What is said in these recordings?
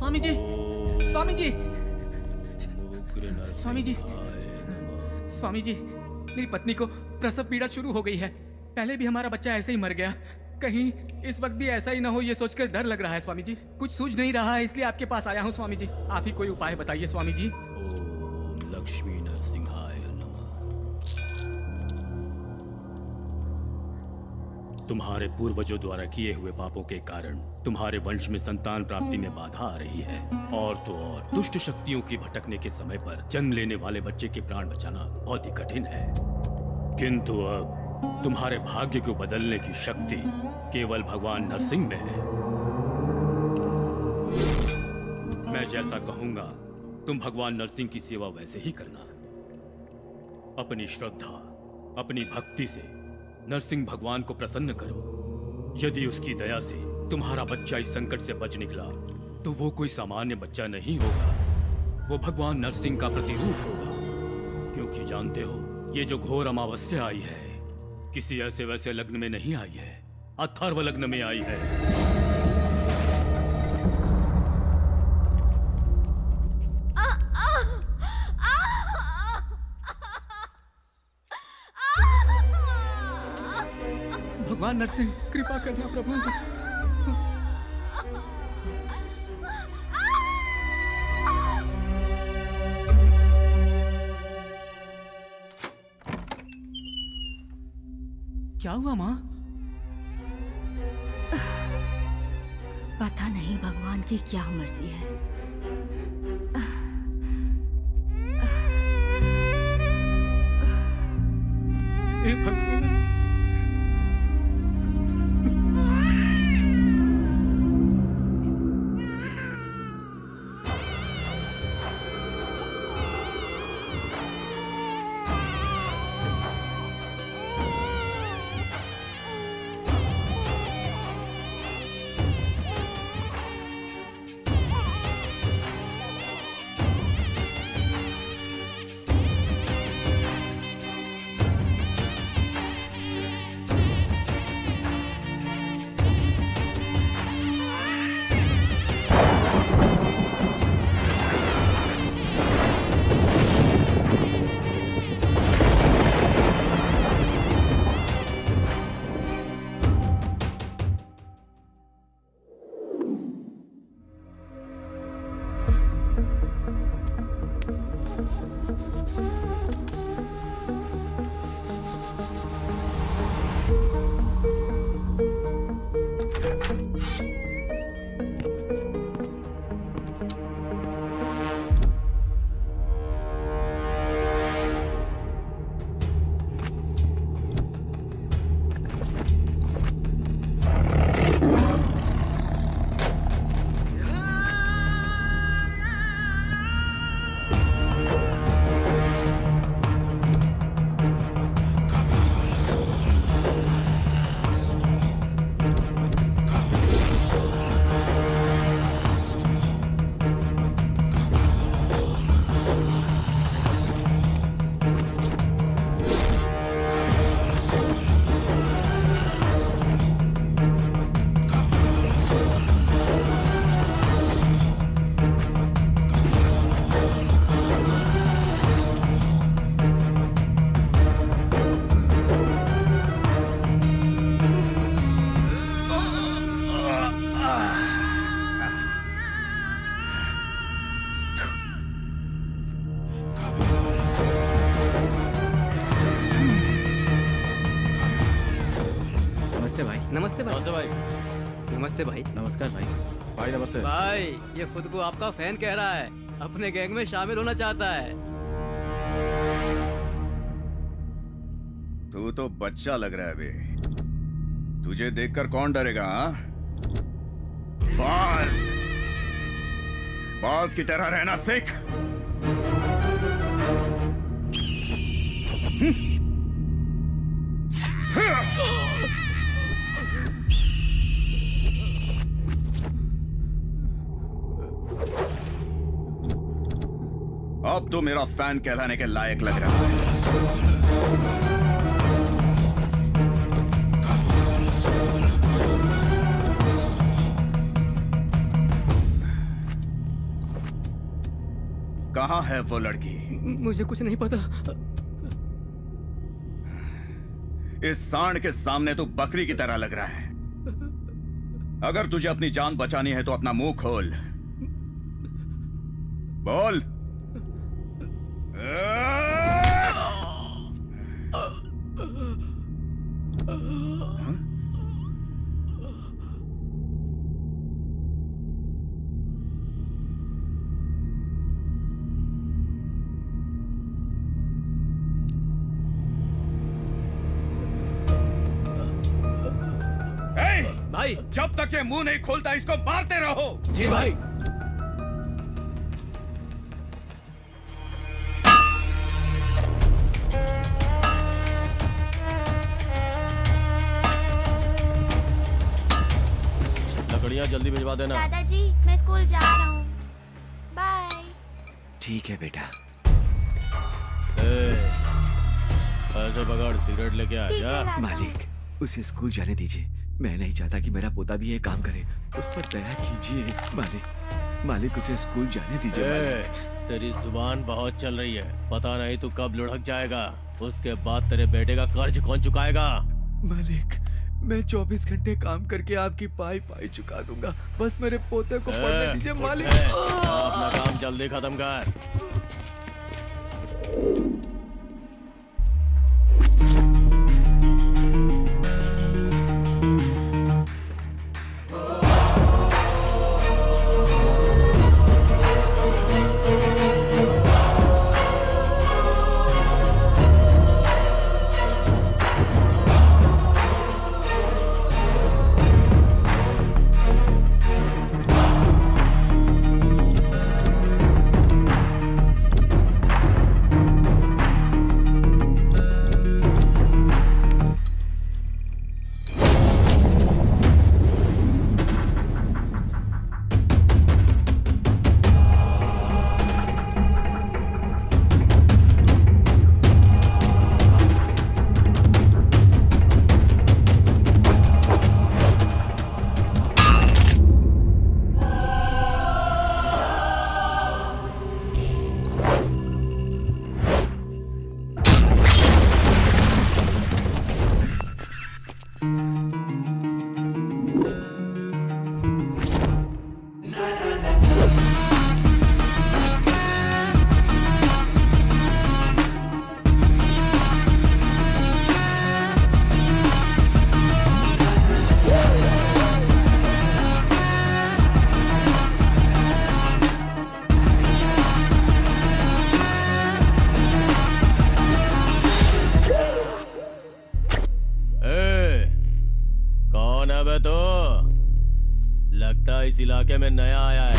स्वामी जी, स्वामी जी, स्वामी जी, स्वामी जी, मेरी पत्नी को प्रसव पीड़ा शुरू हो गई है। पहले भी हमारा बच्चा ऐसे ही मर गया, कहीं इस वक्त भी ऐसा ही ना हो, ये सोचकर डर लग रहा है स्वामी जी। कुछ सूझ नहीं रहा है, इसलिए आपके पास आया हूँ स्वामी जी। आप ही कोई उपाय बताइए स्वामी जी। ओम लक्ष्मी नरसिंहाय नमः। तुम्हारे पूर्वजों द्वारा किए हुए पापों के कारण तुम्हारे वंश में संतान प्राप्ति में बाधा आ रही है, और तो और दुष्ट शक्तियों की भटकने के समय पर जन्म लेने वाले बच्चे के प्राण बचाना बहुत ही कठिन है। किंतु अब तुम्हारे भाग्य को बदलने की शक्ति केवल भगवान नरसिंह में है। मैं जैसा कहूंगा तुम भगवान नरसिंह की सेवा वैसे ही करना। अपनी श्रद्धा, अपनी भक्ति से नरसिंह भगवान को प्रसन्न करो। यदि उसकी दया से तुम्हारा बच्चा इस संकट से बच निकला तो वो कोई सामान्य बच्चा नहीं होगा, वो भगवान नरसिंह का प्रतिरूप होगा। क्योंकि जानते हो, ये जो घोर अमावस्या आई है किसी ऐसे वैसे लग्न में नहीं आई है, अथर्व लग्न में आई है। भगवान नरसिंह कृपा करना प्रभु। क्या हुआ माँ? पता नहीं भगवान की क्या मर्जी है। हे भगवान। नमस्ते भाई। नमस्ते भाई। नमस्ते भाई। नमस्कार भाई। भाई नमस्ते भाई ये खुद को आपका फैन कह रहा है, अपने गैंग में शामिल होना चाहता है। तू तो बच्चा लग रहा है बे। तुझे देखकर कौन डरेगा? हाँ, बाज बाज की तरह रहना सीख। अब तो मेरा फैन कहलाने के लायक लग रहा है। कहाँ है वो लड़की? मुझे कुछ नहीं पता। इस सांड के सामने तू बकरी की तरह लग रहा है। अगर तुझे अपनी जान बचानी है तो अपना मुंह खोल, बोल। भाई, जब तक ये मुंह नहीं खोलता इसको मारते रहो। जी भाई। लकड़ियाँ जल्दी भिजवा देना। दादाजी, मैं स्कूल जा रहा हूँ। बाय। ठीक है बेटा। ऐसे पकड़, सिगरेट लेके आ ठीक जा। है, लाता हूँ। मालिक, उसे स्कूल जाने दीजिए। मैं नहीं चाहता कि मेरा पोता भी ये काम करे। उस पर दया कीजिए मालिक। मालिक, उसे स्कूल जाने दीजिए मालिक। तेरी जुबान बहुत चल रही है, पता नहीं तू कब लुढ़क जाएगा। उसके बाद तेरे बेटे का कर्ज कौन चुकाएगा? मालिक, मैं 24 घंटे काम करके आपकी पाई पाई चुका दूंगा। बस मेरे पोते को पढ़ने दीजिए मालिक। अपना काम जल्दी खत्म कर। इस इलाके में नया आया है।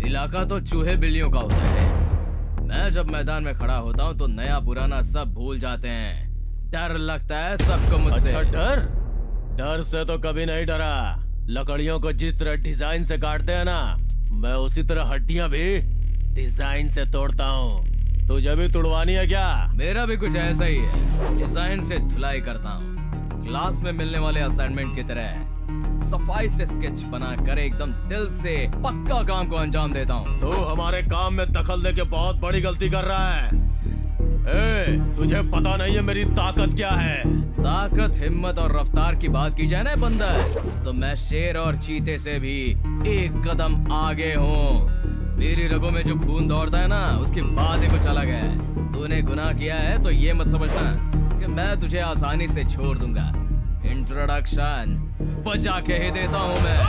इलाका तो चूहे बिल्लियों का होता है। मैं जब मैदान में खड़ा होता हूँ तो नया पुराना सब भूल जाते हैं। डर लगता है सबको मुझसे। अच्छा, डर से तो कभी नहीं डरा। लकड़ियों को जिस तरह डिजाइन से काटते हैं ना, मैं उसी तरह हड्डियां भी डिजाइन से तोड़ता हूँ। तुझे भी तुड़वानी है क्या? मेरा भी कुछ ऐसा ही है, डिजाइन से धुलाई करता हूँ। क्लास में मिलने वाले असाइनमेंट की तरह सफाई से स्केच बनाकर एकदम दिल से पक्का काम को अंजाम देता हूँ। तू हमारे काम में दखल देके बहुत बड़ी गलती कर रहा है। तुझे पता नहीं है मेरी ताकत क्या है? ताकत, हिम्मत और रफ्तार की बात की जाए ना बंदर, तो मैं शेर और चीते से भी एक कदम आगे हूँ। मेरी रगों में जो खून दौड़ता है ना, उसकी बात ही कुछ अलग है। तूने गुनाह किया है तो ये मत समझना कि मैं तुझे आसानी से छोड़ दूंगा। इंट्रोडक्शन बजा के ही देता हूँ मैं।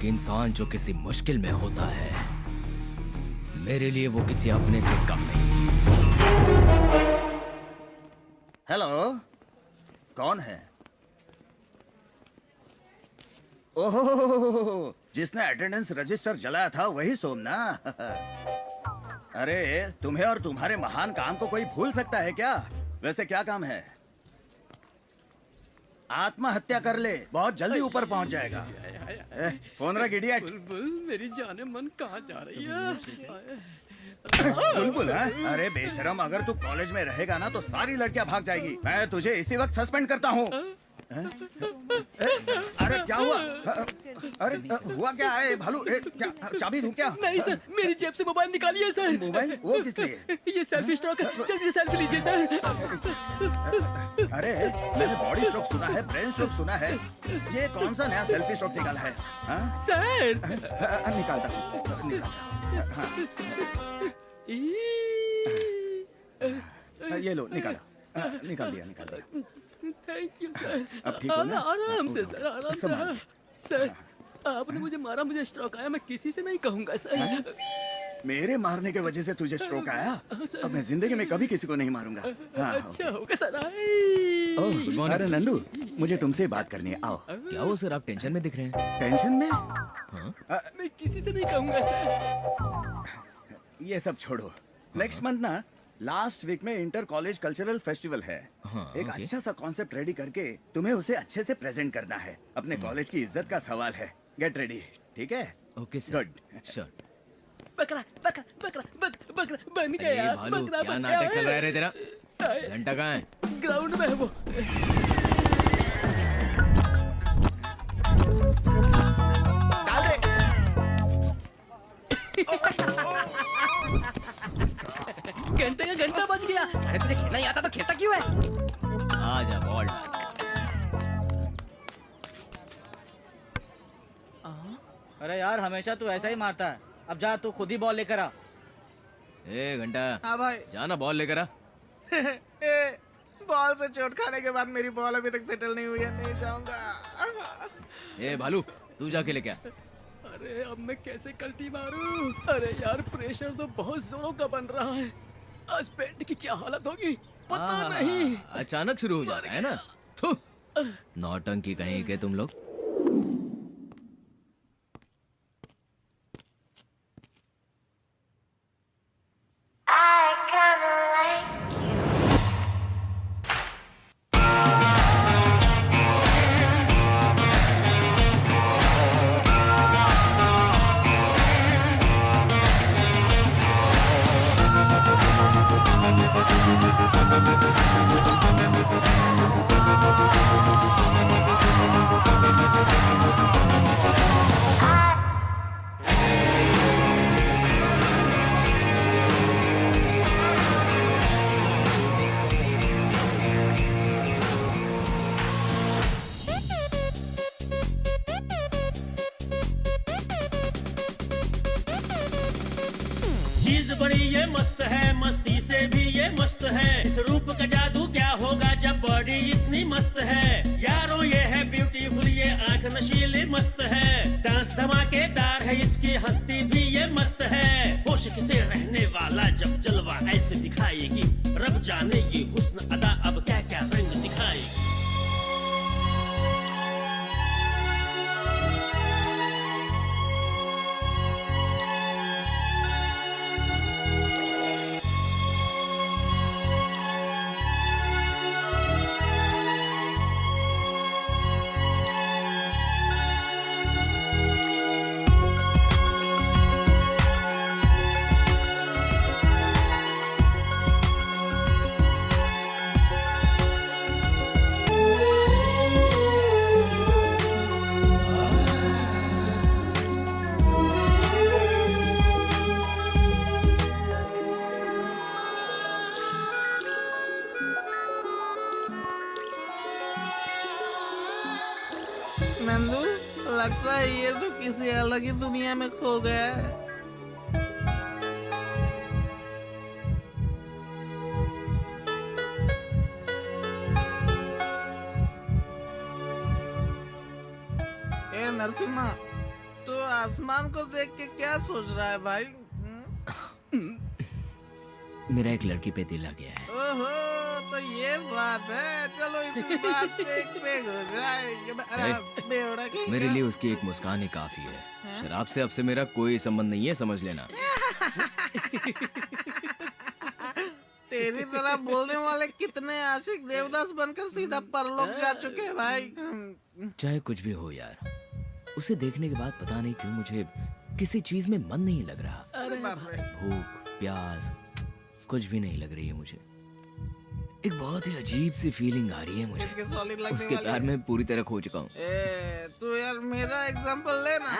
एक इंसान जो किसी मुश्किल में होता है, मेरे लिए वो किसी अपने से कम नहीं। हेलो, कौन है? ओहो, जिसने अटेंडेंस रजिस्टर जलाया था वही सोम ना? अरे तुम्हें और तुम्हारे महान काम को कोई भूल सकता है क्या? वैसे क्या काम है? आत्महत्या कर ले, बहुत जल्दी ऊपर पहुंच जाएगा। फोन रख इडियट। बुलबुल मेरी जाने मन कहाँ जा रही है? बुलबुल है? अरे बेशरम, अगर तू कॉलेज में रहेगा ना तो सारी लड़कियां भाग जाएगी। मैं तुझे इसी वक्त सस्पेंड करता हूँ। अरे क्या हुआ? अरे हुआ क्या है भालू? क्या चाबी दूं क्या? नहीं सर, मेरी जेब से मोबाइल निकालिए सर। मोबाइल? वो किस लिए? ये सेल्फी स्ट्रोक है, जल्दी से सेल्फी लीजिए सर। अरे मैंने बॉडी स्ट्रोक सुना है, ब्रेन स्ट्रोक सुना है, ये कौन सा नया सेल्फी स्ट्रोक निकाला है? हाँ? सर निकालता हूँ। ये लो, निकाला। निकाल दिया। Thank you sir. अब ठीक हो ना? आराम से सर, आराम संभाल। से। सर आपने मुझे मारा, मुझे स्ट्रोक आया, मैं किसी से नहीं कहूँगा सर। मेरे मारने के वजह से तुझे स्ट्रोक आया? अब मैं जिंदगी में कभी किसी को नहीं मारूंगा। हाँ, अच्छा होगा सर। ओह, अरे नंदू, मुझे तुमसे बात करनी है, आओ। क्या हो सर, आप टेंशन में दिख रहे हैं? टेंशन में? मैं किसी से नहीं कहूँगा सर। ये सब छोड़ो। नेक्स्ट मंथ ना लास्ट वीक में इंटर कॉलेज कल्चरल फेस्टिवल है। एक ओके। अच्छा सा कॉन्सेप्ट रेडी करके तुम्हें उसे अच्छे से प्रेजेंट करना है। अपने कॉलेज की इज्जत का सवाल है। गेट रेडी, ठीक है? Okay sir. गुड। श्योर। बकरा बकरा बकरा बकरा बन अरे गया। भालू, बकरा क्या बन नाटक गया। चल रहा है रे तेरा? घंटा कहाँ है? ग्राउंड में है वो। डाल दे। घंटे का घंटा बज गया। अरे तुझे खेलना ही आता तो खेलता क्यों है? आ जा, बॉल डाल। अरे यार, हमेशा तू ऐसा ही मारता है। अब जा, तू खुद ही बॉल लेकर आ। ए घंटा, हाँ भाई। जाना बॉल लेकर आ। बॉल से चोट खाने के बाद मेरी बॉल अभी तक सेटल नहीं हुई है, नहीं जाऊंगा। ए भालू, तू जाके लेके आ। अरे अब मैं कैसे कल्टी मारूं? अरे यार प्रेशर तो बहुत जोरों का बन रहा है। आज पेट की क्या हालत होगी पता नहीं। अचानक शुरू हो जाता है ना। थू, नौटंकी कहीं के तुम लोग। I kinda like you. चीज बड़ी ये मस्त है, मस्ती से भी ये मस्त है। इस रूप का जादू क्या होगा जब बॉडी इतनी मस्त है। यारों ये है ब्यूटीफुल, ये आंख नशीली मस्त है। डांस धमाकेदार है, इसकी हस्ती भी ये मस्त है। होश से रहने वाला जब जलवा ऐसे दिखाएगी, रब जाने ये हुस्न अदा अब क्या क्या रंग दिखाएगी। नंदू, लगता है ये तो किसी अलग ही दुनिया में खो गया है। ए नरसिम्हा, तू आसमान को देख के क्या सोच रहा है भाई? मेरा एक लड़की पे दिल आ गया है। ओहो, तो ये बात है। चलो इसी बात पे एक पेग हो जाए। बेवड़ा कहीं मेरे का। लिए उसकी एक मुस्कान ही काफी है। शराब से अब से मेरा कोई संबंध नहीं है, समझ लेना। तेरी तरह बोलने वाले कितने आशिक देवदास बनकर सीधा परलोक जा चुके हैं भाई। चाहे कुछ भी हो यार, उसे देखने के बाद पता नहीं क्यों मुझे किसी चीज में मन नहीं लग रहा। अरे बाप रे। भूख प्यास कुछ भी नहीं लग रही है मुझे। एक बहुत ही अजीब सी फीलिंग आ रही है मुझे। इसके solid लगने उसके वाले प्यार में पूरी तरह खो चुका हूँ। तू यार मेरा एग्जांपल ले ना।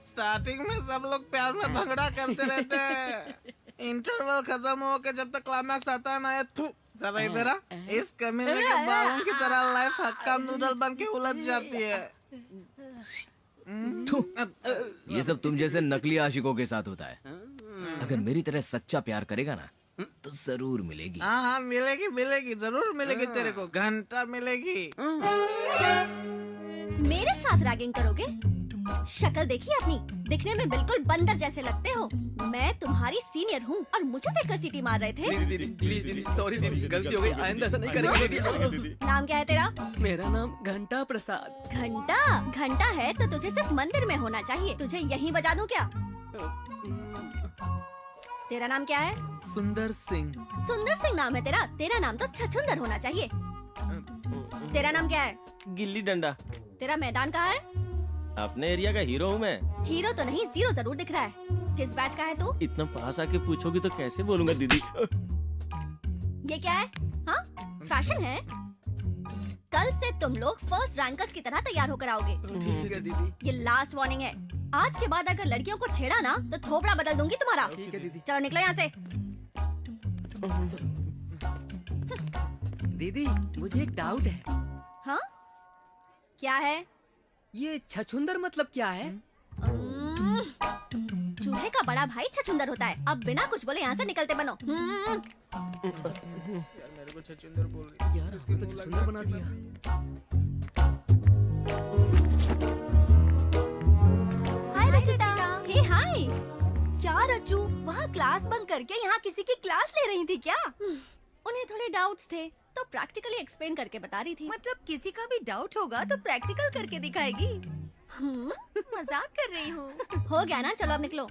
स्टार्टिंग में सब लोग प्यार में भंगड़ा करते रहते हैं। इंटरवल खत्म हो के जब तक क्लाइमैक्स आता है ना, ये थू जरा इधर आ। इस कमीने के बालों की तरह लाइफ हक्का नूडल बन के उलझ जाती है। ये सब तुम जैसे नकली आशिकों के साथ होता है। अगर मेरी तरह सच्चा प्यार करेगा ना तो जरूर मिलेगी। हाँ हाँ मिलेगी मिलेगी, जरूर मिलेगी तेरे को, घंटा मिलेगी। मेरे साथ रैगिंग करोगे? शक्ल देखी अपनी, दिखने में बिल्कुल बंदर जैसे लगते हो। मैं तुम्हारी सीनियर हूँ और मुझे देखकर सीटी मार रहे थे। दीदी प्लीज दीदी, सॉरी दीदी, गलती हो गई, आइंदा ऐसा नहीं करेंगे दीदी। नाम क्या है तेरा? मेरा नाम घंटा प्रसाद। घंटा? घंटा है तो तुझे सिर्फ मंदिर में होना चाहिए। तुझे यहीं बजा दूं क्या? तेरा नाम क्या है? सुंदर सिंह। सुंदर सिंह नाम है तेरा? तेरा नाम तो छछुंदर होना चाहिए। तेरा नाम क्या है? गिल्ली डंडा। तेरा मैदान कहाँ है? अपने एरिया का हीरो हूँ मैं। हीरो तो नहीं, जीरो जरूर दिख रहा है। किस बैच का है तू? इतना पास आके पूछोगी तो कैसे बोलूंगा दीदी। ये क्या है? हाँ, फैशन है। कल से तुम लोग फर्स्ट रैंकर्स की तरह तैयार होकर आओगे। ठीक है दीदी। ये लास्ट वार्निंग है। आज के बाद अगर लड़कियों को छेड़ा ना तो थोपड़ा बदल दूंगी तुम्हारा। ठीक है दीदी। चलो निकलो यहाँ से। दीदी मुझे एक डाउट है। हाँ? क्या है? ये छछुंदर मतलब क्या है? चूहे का बड़ा भाई छछुंदर होता है। अब बिना कुछ बोले यहाँ से निकलते बनो। यार मेरे को छछुंदर बोल रही है। यार उसको तो छछुंदर बना दिया। हाय रचिता। हे हाय। क्या रचू, वहाँ क्लास बंक करके यहाँ किसी की क्लास ले रही थी क्या? उन्हें थोड़े डाउट्स थे तो प्रैक्टिकली एक्सप्लेन करके बता रही थी। मतलब किसी का भी डाउट होगा तो प्रैक्टिकल करके दिखाएगी। मजाक कर रही हूँ। हो गया ना, चलो अब निकलो।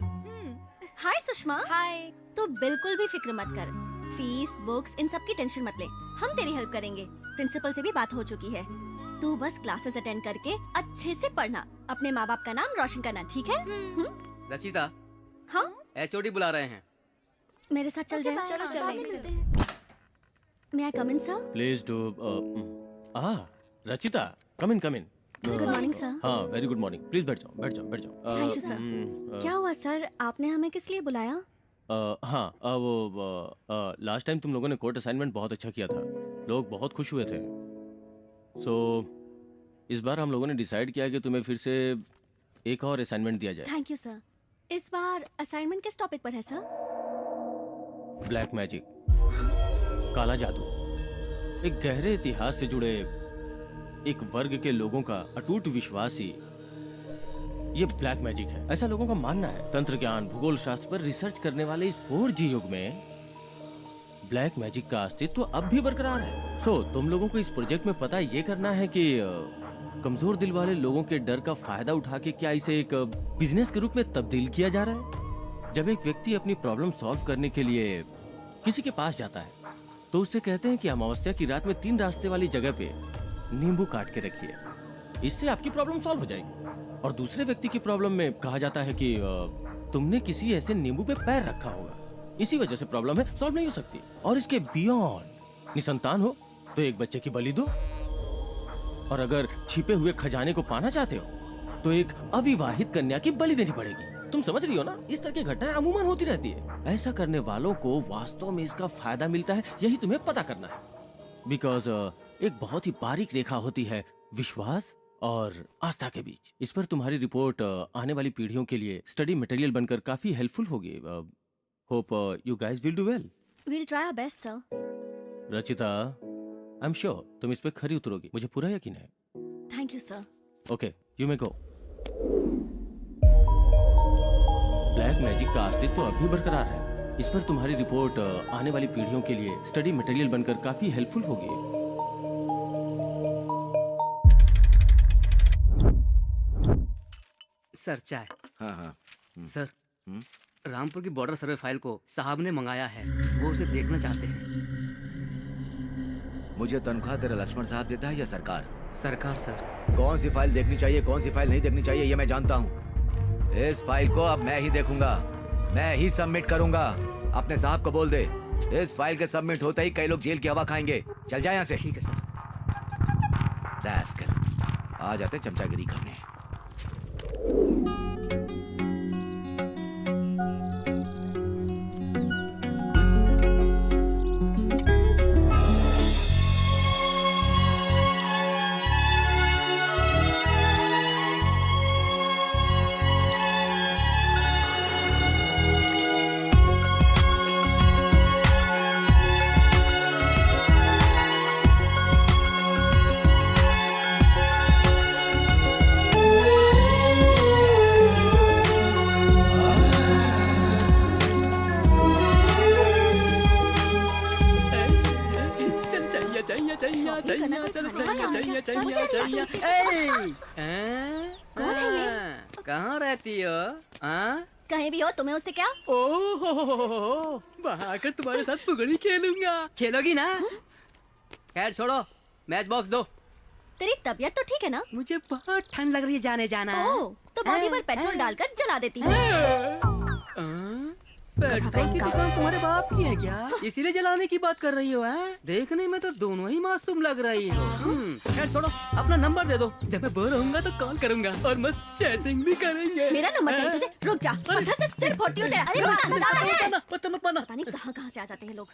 हाय सुषमा। हाय। तू बिल्कुल भी फिक्र मत कर। फीस, बुक्स, इन सब की टेंशन मत ले। हम तेरी हेल्प करेंगे। प्रिंसिपल से भी बात हो चुकी है। तू बस क्लासेस अटेंड करके अच्छे से पढ़ना। अपने माँ बाप का नाम रोशन करना, ठीक है? रचिता। हाँ? HOD बुला रहे हैं। मेरे साथ चल जाए। चलो चलो। May I come in, sir? Please do. Rachita, come in come in. Good morning sir. हाँ वेरी गुड मॉर्निंग। प्लीज बैठ जाओ बैठ जाओ बैठ जाओ। Thank you sir. क्या हुआ सर, आपने हमें किस लिए बुलाया? हाँ वो लास्ट टाइम तुम लोगों ने कोर्ट असाइनमेंट बहुत अच्छा किया था, लोग बहुत खुश हुए थे। सो इस बार हम लोगों ने डिसाइड किया कि तुम्हें फिर से एक और असाइनमेंट दिया जाए। Thank you sir. इस बार असाइनमेंट किस टॉपिक पर है सर? ब्लैक मैजिक, काला जादू। एक गहरे इतिहास से जुड़े एक वर्ग के लोगों का अटूट विश्वास ही ये ब्लैक मैजिक है, ऐसा लोगों का मानना है। तंत्र ज्ञान, भूगोल शास्त्र पर रिसर्च करने वाले इस 4G युग में ब्लैक मैजिक का अस्तित्व अब भी बरकरार है। सो तुम लोगों को इस प्रोजेक्ट में पता ये करना है कि कमजोर दिल वाले लोगों के डर का फायदा उठा के क्या इसे एक बिजनेस के रूप में तब्दील किया जा रहा है। जब एक व्यक्ति अपनी प्रॉब्लम सॉल्व करने के लिए किसी के पास जाता है तो उससे कहते हैं कि अमावस्या की रात में 3 रास्ते वाली जगह पे नींबू काट के रखिए, इससे आपकी प्रॉब्लम सॉल्व हो जाएगी। और दूसरे व्यक्ति की प्रॉब्लम में कहा जाता है कि तुमने किसी ऐसे नींबू पे पैर रखा होगा, इसी वजह से प्रॉब्लम है, सॉल्व नहीं हो सकती। और इसके बियॉन्ड निसंतान हो तो एक बच्चे की बलि दो, और अगर छिपे हुए खजाने को पाना चाहते हो तो एक अविवाहित कन्या की बलि देनी पड़ेगी। तुम समझ रही हो ना, इस तरह की घटनाएं अमूमन होती रहती है। ऐसा करने वालों को वास्तव में इसका फायदा मिलता है, यही तुम्हें पता करना है। बिकॉज एक बहुत ही बारीक रेखा होती है विश्वास और आस्था के बीच। इस पर तुम्हारी रिपोर्ट आने वाली पीढ़ियों के लिए स्टडी मटेरियल बनकर काफी हेल्पफुल होगी। Hope you guys will do well. We'll try our best, sir. Rachita, I am sure तुम इस पे खरी उतरोगी, मुझे पूरा यकीन है। Thank you, sir. Okay, you may go. Black magic का अस्तित्व तो अब भी बरकरार है। इस पर तुम्हारी रिपोर्ट आने वाली पीढ़ियों के लिए स्टडी मटेरियल बनकर काफी हेल्पफुल होगी। सर चाय। हाँ हाँ। सर रामपुर की बॉर्डर सर्वे फाइल को साहब ने मंगाया है, वो उसे देखना चाहते हैं। मुझे तनख्वाह तेरा लक्ष्मण साहब देता है या सरकार? सरकार सर। कौन सी फाइल देखनी चाहिए, कौन सी फाइल नहीं देखनी चाहिए, ये मैं जानता हूँ। इस फाइल को अब मैं ही देखूंगा, मैं ही सबमिट करूंगा। अपने साहब को बोल दे, इस फाइल के सबमिट होते ही कई लोग जेल की हवा खाएंगे। चल जाए यहाँ से। ठीक है सर। आ जाते चमचागिरी करने। कहाँ रहती हो? कहीं भी हो, तुम्हें उससे क्या? ओह, वहाँ आकर तुम्हारे साथ पुगड़ी खेलूंगा। खेलोगी ना? खैर छोड़ो, मैच बॉक्स दो। तेरी तबीयत तो ठीक है ना? मुझे बहुत ठंड लग रही है, जाने जाना। तो बॉडी पर पेट्रोल डालकर जला देती हूँ। पेट्रोल की दुकान तुम्हारे बाप की है क्या? इसीलिए जलाने की बात कर रही हो? देखने में तो दोनों ही मासूम लग रही हो। खैर छोड़ो, अपना नंबर दे दो, जब मैं बोर होऊंगा तो कॉल करूंगा और मस्त चैटिंग भी करेंगे। मेरा नंबर चाहिए तुझे? रुक जा, पत्थर से सिर फोड़ती हूँ तेरा। अरे पता नहीं कहाँ से आ जाते हैं लोग।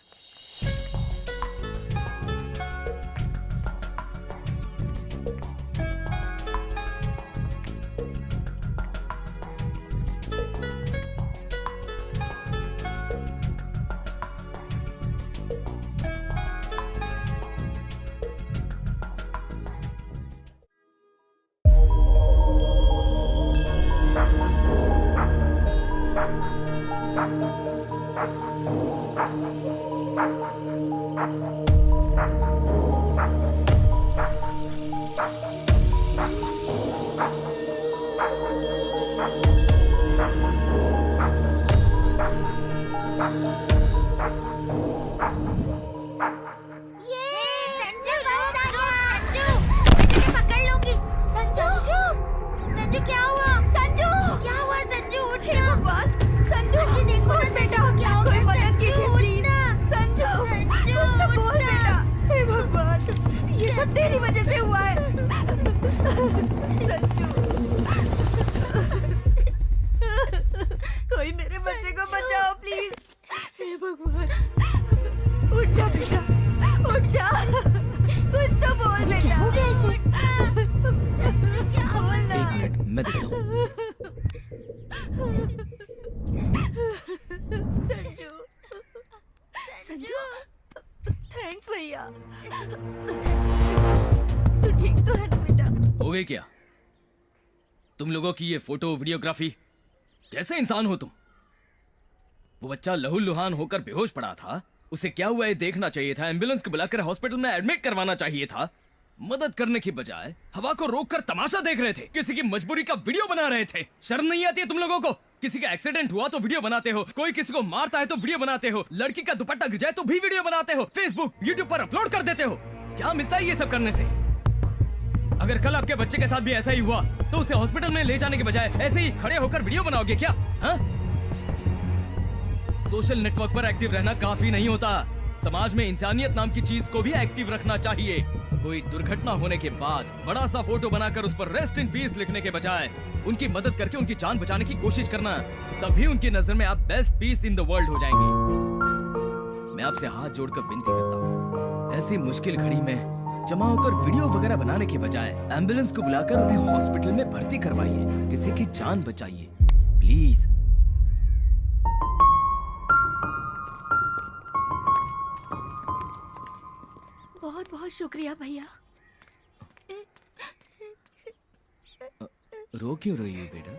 तेरी वजह से हुआ है संजू। कोई मेरे बच्चे को बचाओ प्लीज। हे भगवान, उठ जा बेटा, उठ जा, कुछ तो बोल बेटा। क्या बोलना? एक मिनट, मैं देखता हूँ। संजू, संजू, थैंक्स भैया। तू ठीक तो है ना बेटा? हो गई क्या तुम लोगों की ये फोटो वीडियोग्राफी? कैसे इंसान हो तुम? वो बच्चा लहूलुहान होकर बेहोश पड़ा था, उसे क्या हुआ ये देखना चाहिए था, एम्बुलेंस को बुलाकर हॉस्पिटल में एडमिट करवाना चाहिए था। मदद करने की बजाय हवा को रोककर तमाशा देख रहे थे, किसी की मजबूरी का वीडियो बना रहे थे। शर्म नहीं आती है तुम लोगों को? किसी का एक्सीडेंट हुआ तो वीडियो बनाते हो, कोई किसी को मारता है तो वीडियो बनाते हो, लड़की का दुपट्टा गिर जाए तो भी वीडियो बनाते हो, फेसबुक यूट्यूब पर अपलोड कर देते हो। क्या मिलता है ये सब करने से? अगर कल आपके बच्चे के साथ भी ऐसा ही हुआ तो उसे हॉस्पिटल में ले जाने के बजाय ऐसे ही खड़े होकर वीडियो बनाओगे क्या? हाँ? सोशल नेटवर्क पर एक्टिव रहना काफी नहीं होता, समाज में इंसानियत नाम की चीज को भी एक्टिव रखना चाहिए। कोई दुर्घटना होने के बाद बड़ा सा फोटो बनाकर उस पर रेस्ट इन पीस लिखने के बजाय उनकी मदद करके उनकी जान बचाने की कोशिश करना, तभी उनकी नजर में आप best piece in the world हो जाएंगे। मैं आपसे हाथ जोड़कर विनती करता हूँ, ऐसी मुश्किल घड़ी में जमा होकर वीडियो वगैरह बनाने के बजाय एम्बुलेंस को बुलाकर उन्हें हॉस्पिटल में भर्ती करवाइए, किसी की जान बचाइए प्लीज। बहुत बहुत शुक्रिया भैया। रो क्यों रही हो बेटा?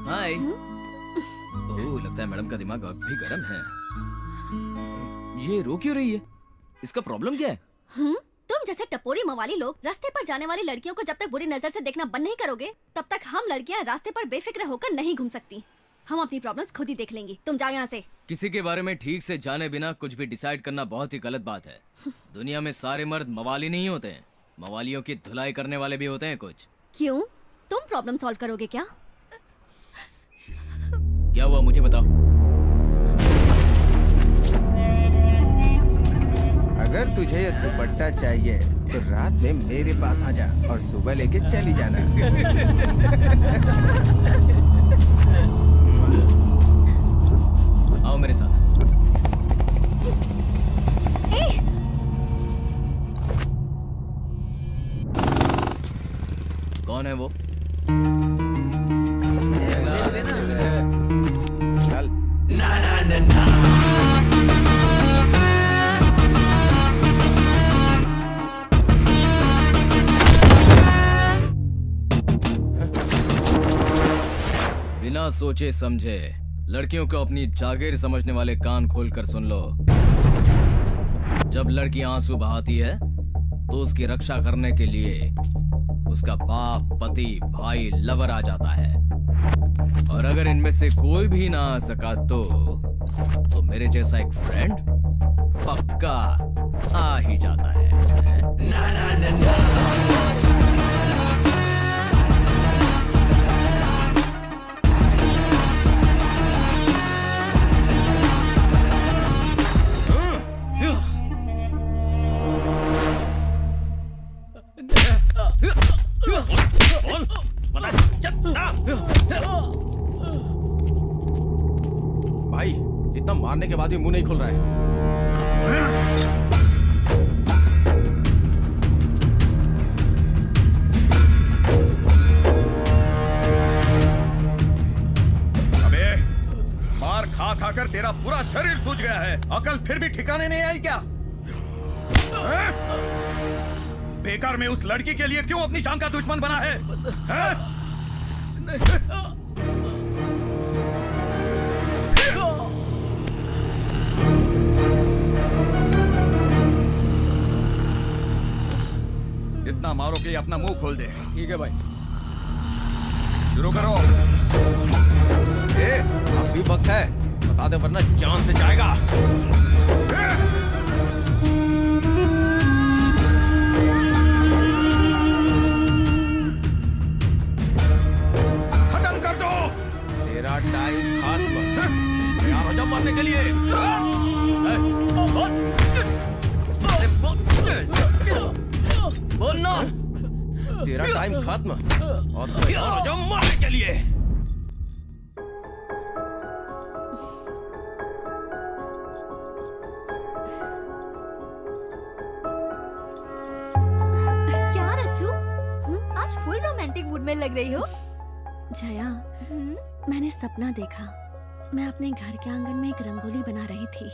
हाय। ओह, लगता है मैडम का दिमाग अब भी गर्म है। ये रो क्यों रही है? इसका प्रॉब्लम क्या है? तुम जैसे टपोरी मवाली लोग रास्ते पर जाने वाली लड़कियों को जब तक बुरी नजर से देखना बंद नहीं करोगे, तब तक हम लड़कियां रास्ते पर बेफिक्र होकर नहीं घूम सकती। हम अपनी प्रॉब्लम्स खुद ही देख लेंगी। तुम जाओ यहाँ से। किसी के बारे में ठीक से जाने बिना कुछ भी डिसाइड करना बहुत ही गलत बात है। दुनिया में सारे मर्द मवाली नहीं होते हैं। मवालियों की धुलाई करने वाले भी होते हैं कुछ। क्यों? तुम प्रॉब्लम सॉल्व करोगे क्या? क्या हुआ मुझे बताओ। अगर तुझे ये दुपट्टा चाहिए तो रात में मेरे पास आ जा और सुबह लेके चली जाना। आओ मेरे साथ। कौन है वो? चल। बिना सोचे समझे लड़कियों को अपनी जागीर समझने वाले कान खोलकर सुन लो। जब लड़की आंसू बहाती है तो उसकी रक्षा करने के लिए उसका बाप, पति, भाई, लवर आ जाता है। और अगर इनमें से कोई भी ना आ सका तो मेरे जैसा एक फ्रेंड पक्का आ ही जाता है। भाई, इतना मारने के बाद भी मुंह नहीं खुल रहा है। अबे, मार खा खाकर तेरा पूरा शरीर सूज गया है। अकल फिर भी ठिकाने नहीं आई क्या? बेकार में उस लड़की के लिए क्यों अपनी जान का दुश्मन बना है? इतना मारो कि अपना मुंह खोल दे। ठीक है भाई, शुरू करो। अब भी वक्त है, बता दे वरना जान से जाएगा। खत्म कर दो। तेरा टाइम खत्म। तैयार हो जा मारने के लिए। बोल ना। तेरा टाइम खत्म और तैयार हो जा मारने के लिए। क्या रज्जू, आज फुल रोमांटिक मूड में लग रही हो। जया, मैंने सपना देखा। मैं अपने घर के आंगन में एक रंगोली बना रही थी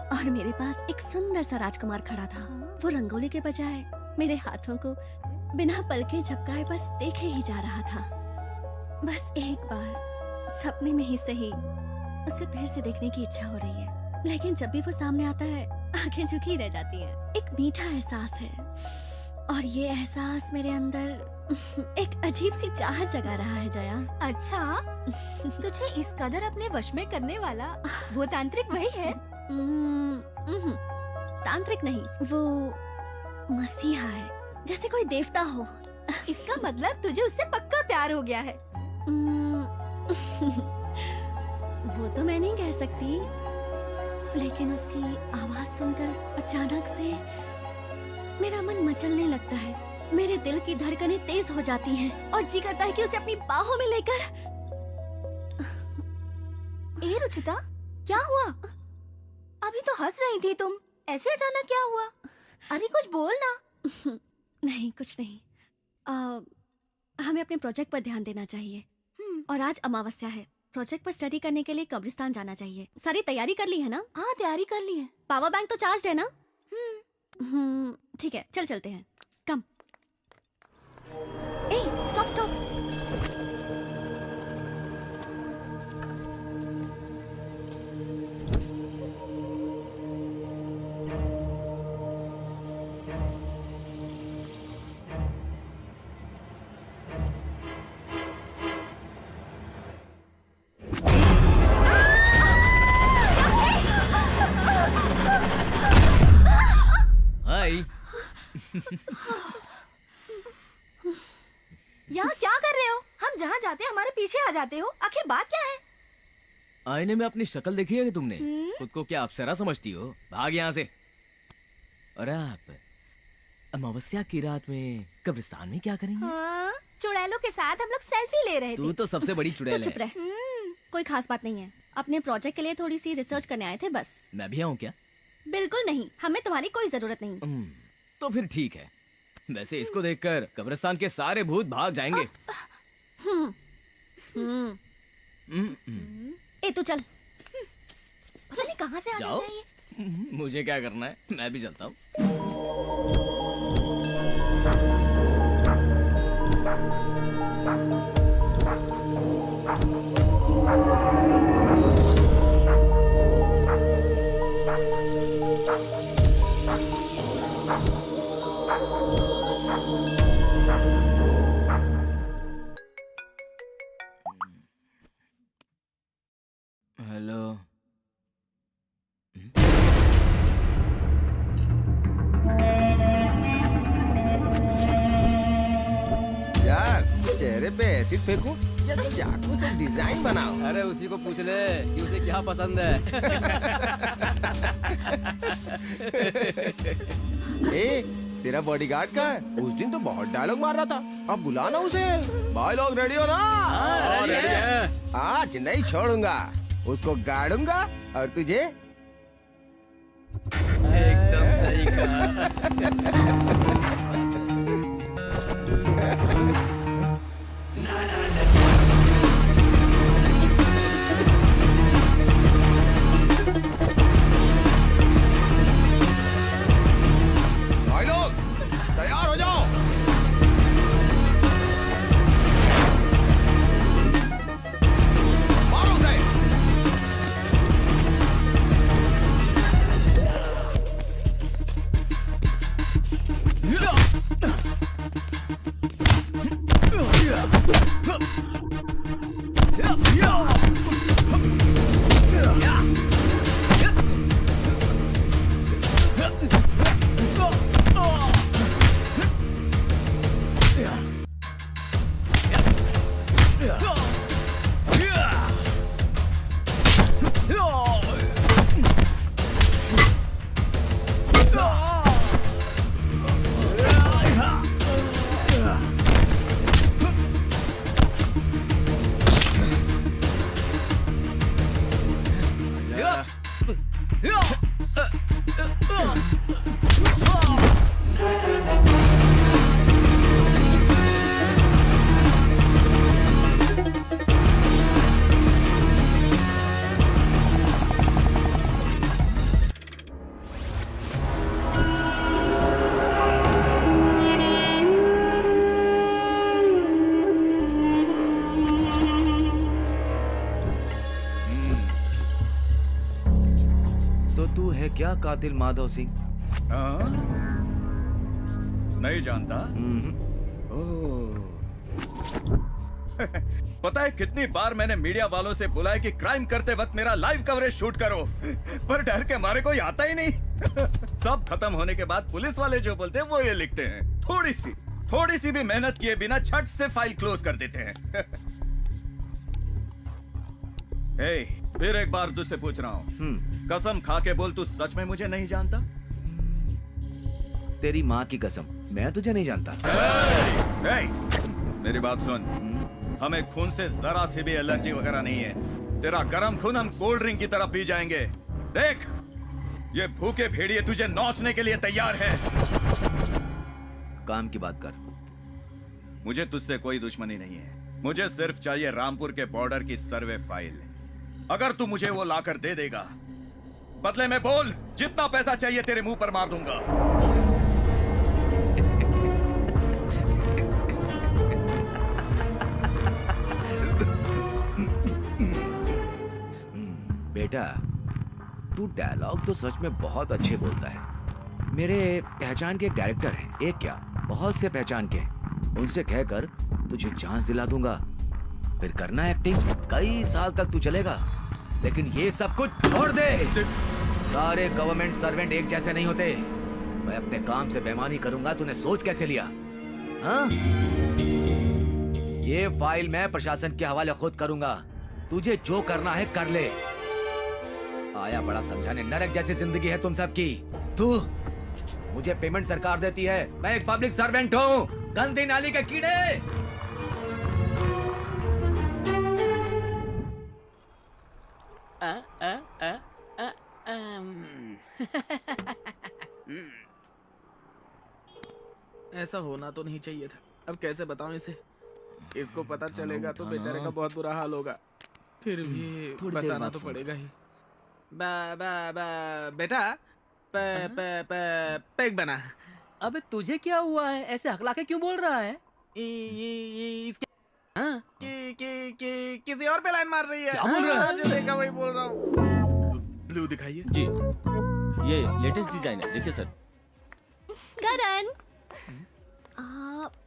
और मेरे पास एक सुंदर सा राजकुमार खड़ा था। वो रंगोली के बजाय मेरे हाथों को बिना पलके झपकाए बस देखे ही जा रहा था। बस एक बार सपने में ही सही उसे फिर से देखने की इच्छा हो रही है, लेकिन जब भी वो सामने आता है आंखें झुकी रह जाती है। एक मीठा एहसास है और ये एहसास मेरे अंदर एक अजीब सी चाहत जगा रहा है। जया, अच्छा, तुझे इस कदर अपने वश में करने वाला वो तांत्रिक वही है? तांत्रिक नहीं, वो मसीहा है, जैसे कोई देवता हो। इसका मतलब तुझे उससे पक्का प्यार हो गया है। वो तो मैं नहीं कह सकती, लेकिन उसकी आवाज सुनकर अचानक से मेरा मन मचलने लगता है। मेरे दिल की धड़कनें तेज हो जाती हैं और जी करता है कि उसे अपनी बाहों में लेकर। ए रुचिता, क्या हुआ? अभी तो हंस रही थी तुम, ऐसे अचानक क्या हुआ? अरे कुछ बोल ना। नहीं, कुछ नहीं। हमें अपने प्रोजेक्ट पर ध्यान देना चाहिए और आज अमावस्या है। प्रोजेक्ट पर स्टडी करने के लिए कब्रिस्तान जाना चाहिए। सारी तैयारी कर ली है ना? हाँ, तैयारी कर ली है। पावर बैंक तो चार्ज है ना? ठीक है, चल चलते हैं। कम। ए, स्टॉप स्टॉप। आते हमारे पीछे आ जाते हो, आखिर बात क्या है? आईने में अपनी शक्ल देखी है तुमने? खुद को क्या अप्सरा समझती हो? भाग यहाँ से। और आप अमावस्या की रात में कब्रिस्तान में क्या करेंगे? हाँ, चुड़ैलों के साथ हम लोग सेल्फी ले रहे थे। तू तो सबसे बड़ी चुड़ैल तो चुप रह। कोई खास बात नहीं है, अपने प्रोजेक्ट के लिए थोड़ी सी रिसर्च करने आए थे बस। मैं भी आऊँ क्या? बिल्कुल नहीं, हमें तुम्हारी कोई जरूरत नहीं। तो फिर ठीक है। वैसे इसको देखकर कब्रिस्तान के सारे भूत भाग जाएंगे। ए तू चल, पता नहीं कहाँ से आ जाओ। जाता है ये। मुझे क्या करना है, मैं भी चलता हूँ। हेलो। यार चेहरे पे एसिड फेंकूं या चाकू से डिजाइन बनाओ? अरे उसी को पूछ ले कि उसे क्या पसंद है। ए, तेरा बॉडीगार्ड कहाँ है? उस दिन तो बहुत डायलॉग मार रहा था, अब बुला ना उसे। भाई लोग रेडी हो ना? रेडी है। आज नहीं छोड़ूंगा, उसको गाड़ूंगा और तुझे एकदम सही कहा। भाई लोग तैयार हो जाओ। मारो उसे। क्या कातिल माधव सिंह? नहीं जानता। पता है कितनी बार मैंने मीडिया वालों से बोला है कि क्राइम करते वक्त मेरा लाइव कवरेज शूट करो, पर डर के मारे कोई आता ही नहीं। सब खत्म होने के बाद पुलिस वाले जो बोलते हैं वो ये लिखते हैं, थोड़ी सी भी मेहनत किए बिना झट से फाइल क्लोज कर देते हैं। फिर एक बार तुझसे पूछ रहा हूँ, कसम खा के बोल, तू सच में मुझे नहीं जानता? तेरी माँ की कसम, मैं तुझे नहीं जानता। मेरी बात सुन, हमें खून से जरा सी भी एलर्जी वगैरह नहीं है। तेरा गर्म खून हम कोल्ड ड्रिंक की तरह पी जाएंगे। देख, ये भूखे भेड़िए तुझे नोचने के लिए तैयार है। काम की बात कर। मुझे तुझसे कोई दुश्मनी नहीं है, मुझे सिर्फ चाहिए रामपुर के बॉर्डर की सर्वे फाइल। अगर तू मुझे वो लाकर दे देगा, बदले में बोल, जितना पैसा चाहिए तेरे मुंह पर मार दूंगा। बेटा, तू डायलॉग तो सच में बहुत अच्छे बोलता है। मेरे पहचान के एक डायरेक्टर हैं, एक क्या बहुत से पहचान के हैं। उनसे कहकर तुझे चांस दिला दूंगा, फिर करना एक्टिंग। कई साल तक तू चलेगा, लेकिन ये सब कुछ छोड़ दे। सारे गवर्नमेंट सर्वेंट एक जैसे नहीं होते। मैं अपने काम से बेईमानी करूंगा, तूने सोच कैसे लिया? हाँ? ये फाइल मैं प्रशासन के हवाले खुद करूंगा। तुझे जो करना है कर ले। आया बड़ा समझाने, नरक जैसी जिंदगी है तुम सबकी। तू मुझे पेमेंट सरकार देती है, मैं एक पब्लिक सर्वेंट हूँ। गंदी नाली के कीड़े। ऐसा होना तो नहीं चाहिए था। अब कैसे बताऊं इसे? इसको पता चलेगा तो बेचारे का बहुत बुरा हाल होगा। फिर भी बताना तो पड़ेगा ही। बेटा पैक बना। अबे तुझे क्या हुआ है? ऐसे हकला के क्यों बोल रहा है? किसी और पे लाइन मार रही है। क्या बोल रहा है? जो देखा वही बोल रहा हूँ। ब्लू दिखाइए जी, ये लेटेस्ट डिजाइन है, देखिए सर। करण,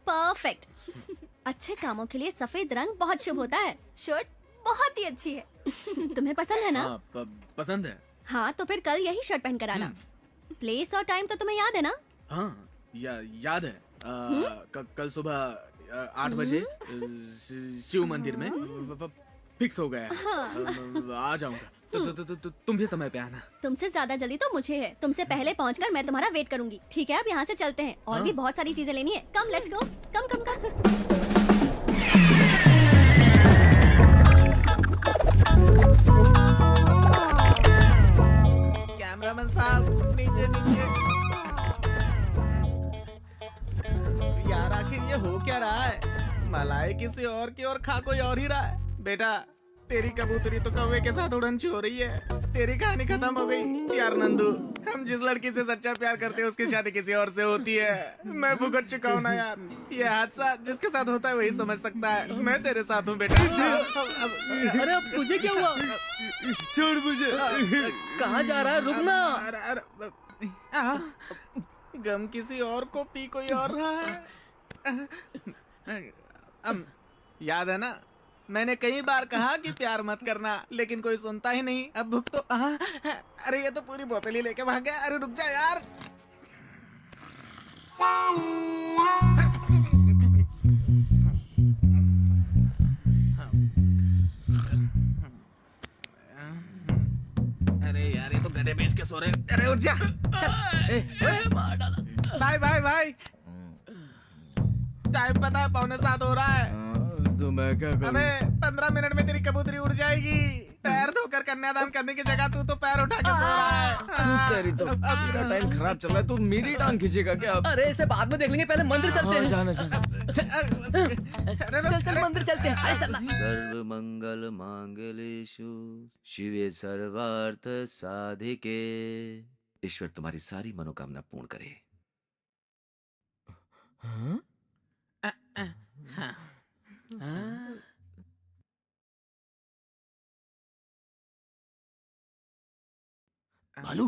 परफेक्ट। अच्छे कामों के लिए सफेद रंग बहुत शुभ होता है। शर्ट बहुत ही अच्छी है। तुम्हें पसंद है ना? पसंद है। हाँ तो फिर कल यही शर्ट पहन कर आना। प्लेस और टाइम तो तुम्हें याद है ना? हाँ याद है। कल सुबह 8 बजे शिव मंदिर में फिक्स हो गया है। आ जाऊंगा। तुम भी समय पे आना। तुमसे ज्यादा जल्दी तो मुझे है। तुमसे पहले पहुंचकर मैं तुम्हारा वेट करूंगी। ठीक है, अब यहाँ से चलते हैं। और भी बहुत सारी चीजें लेनी है। कम, let's go. Come come come. Cameraman साहब नीचे नीचे। यार आखिर ये हो क्या रहा है? मलाई किसी और की और खा कोई और ही रहा है। बेटा तेरी कबूतरी तो कौवे के साथ उड़नची हो रही है। तेरी कहानी खत्म हो गई। यार नंदू, हम जिस लड़की से सच्चा प्यार करते हैं उसकी शादी किसी और से होती है। मैं भुगत चुका हूँ ना यार। ये हादसा जिसके साथ होता है वही समझ सकता है। मैं तेरे साथ हूँ बेटा। अरे अब तुझे क्या हुआ? छोड़ मुझे। कहाँ जा रहा है? रुकना। गम किसी और को पी कोई और रहा है। याद है ना, मैंने कई बार कहा कि प्यार मत करना, लेकिन कोई सुनता ही नहीं। अब भुक तो अरे ये तो पूरी बोतल ही लेके भाग गया। अरे रुक जा यार। अरे यार ये तो गधे बेच के सो रहे। अरे उठ जा। मार डाला। भाई टाइम पता है 6:45 हो रहा है। तो मैं क्या करूं? अबे 15 मिनट में तेरी कबूतरी उड़ जाएगी। पैर धोकर कन्यादान करने की जगह तू तो पैर उठा के सो रहा है। तेरी तो मेरा टाइम खराब चल रहा है। तू मेरी टांग खींचेगा क्या? अरे इसे बाद में देख लेंगे, पहले मंदिर चलते हैं। जाना चल मंदिर चलते हैं। अरे चल। सर्व मंगल मांगलेषु शिवे सर्वार्थ साधिके। ईश्वर तुम्हारी सारी मनोकामना पूर्ण करे। भालू,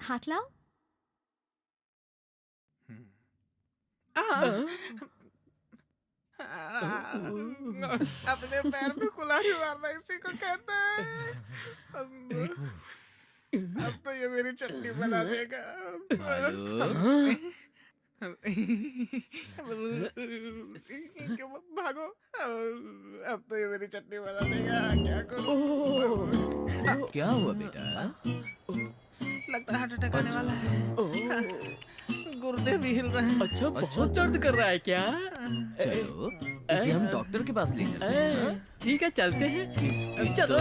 हाथ लाओ। अपने पैर में कुल्हाड़ी मारना इसी को कहते हैं। अब तो ये मेरी चटनी बना देगा। भागो। अब तो ये मेरी चटनी बना देगा। क्या करूं? क्या हुआ बेटा? लगता है हार्ट अटैक आने वाला है। गुर्दे भी हिल रहे हैं। अच्छा बहुत दर्द कर रहा है क्या? चलो इसे हम डॉक्टर के पास ले चलते हैं। ठीक है चलते हैं। चलो।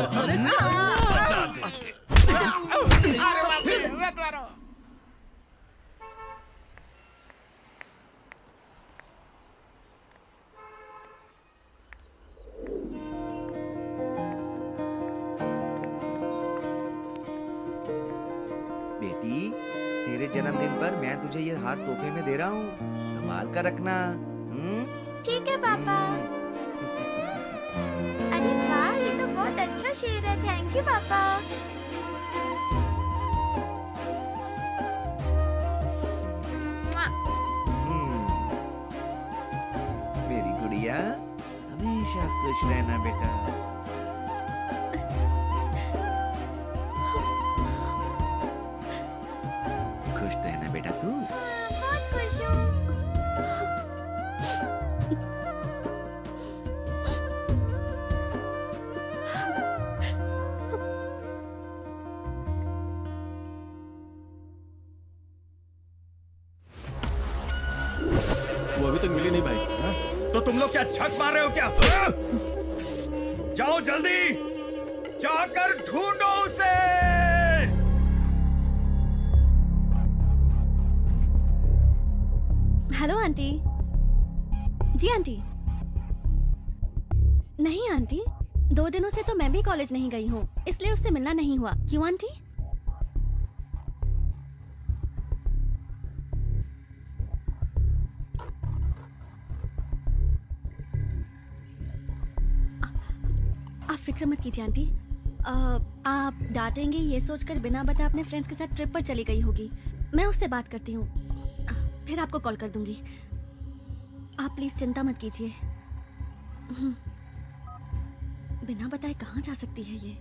बेटी, तेरे जन्मदिन पर मैं तुझे ये हार तोहफे में दे रहा हूँ, संभाल कर रखना। ठीक है पापा। अरे वाह, ये तो बहुत अच्छा शेर है। थैंक यू पापा। मेरी गुड़िया, हमेशा खुश रहना बेटा। खुश रहना बेटा तू। बहुत खुश हूँ। नहीं भाई। तो तुम लोग क्या छक मार रहे हो क्या? जाओ जल्दी, जाकर ढूंढो उसे। Hello aunty. जी आंटी। नहीं आंटी, 2 दिनों से तो मैं भी कॉलेज नहीं गई हूँ, इसलिए उससे मिलना नहीं हुआ। क्यों आंटी? आप फिक्र मत कीजिए आंटी। आप डांटेंगे ये सोचकर बिना बताए अपने फ्रेंड्स के साथ ट्रिप पर चली गई होगी। मैं उससे बात करती हूँ, फिर आपको कॉल कर दूंगी। आप प्लीज चिंता मत कीजिए। बिना बताए कहाँ जा सकती है ये?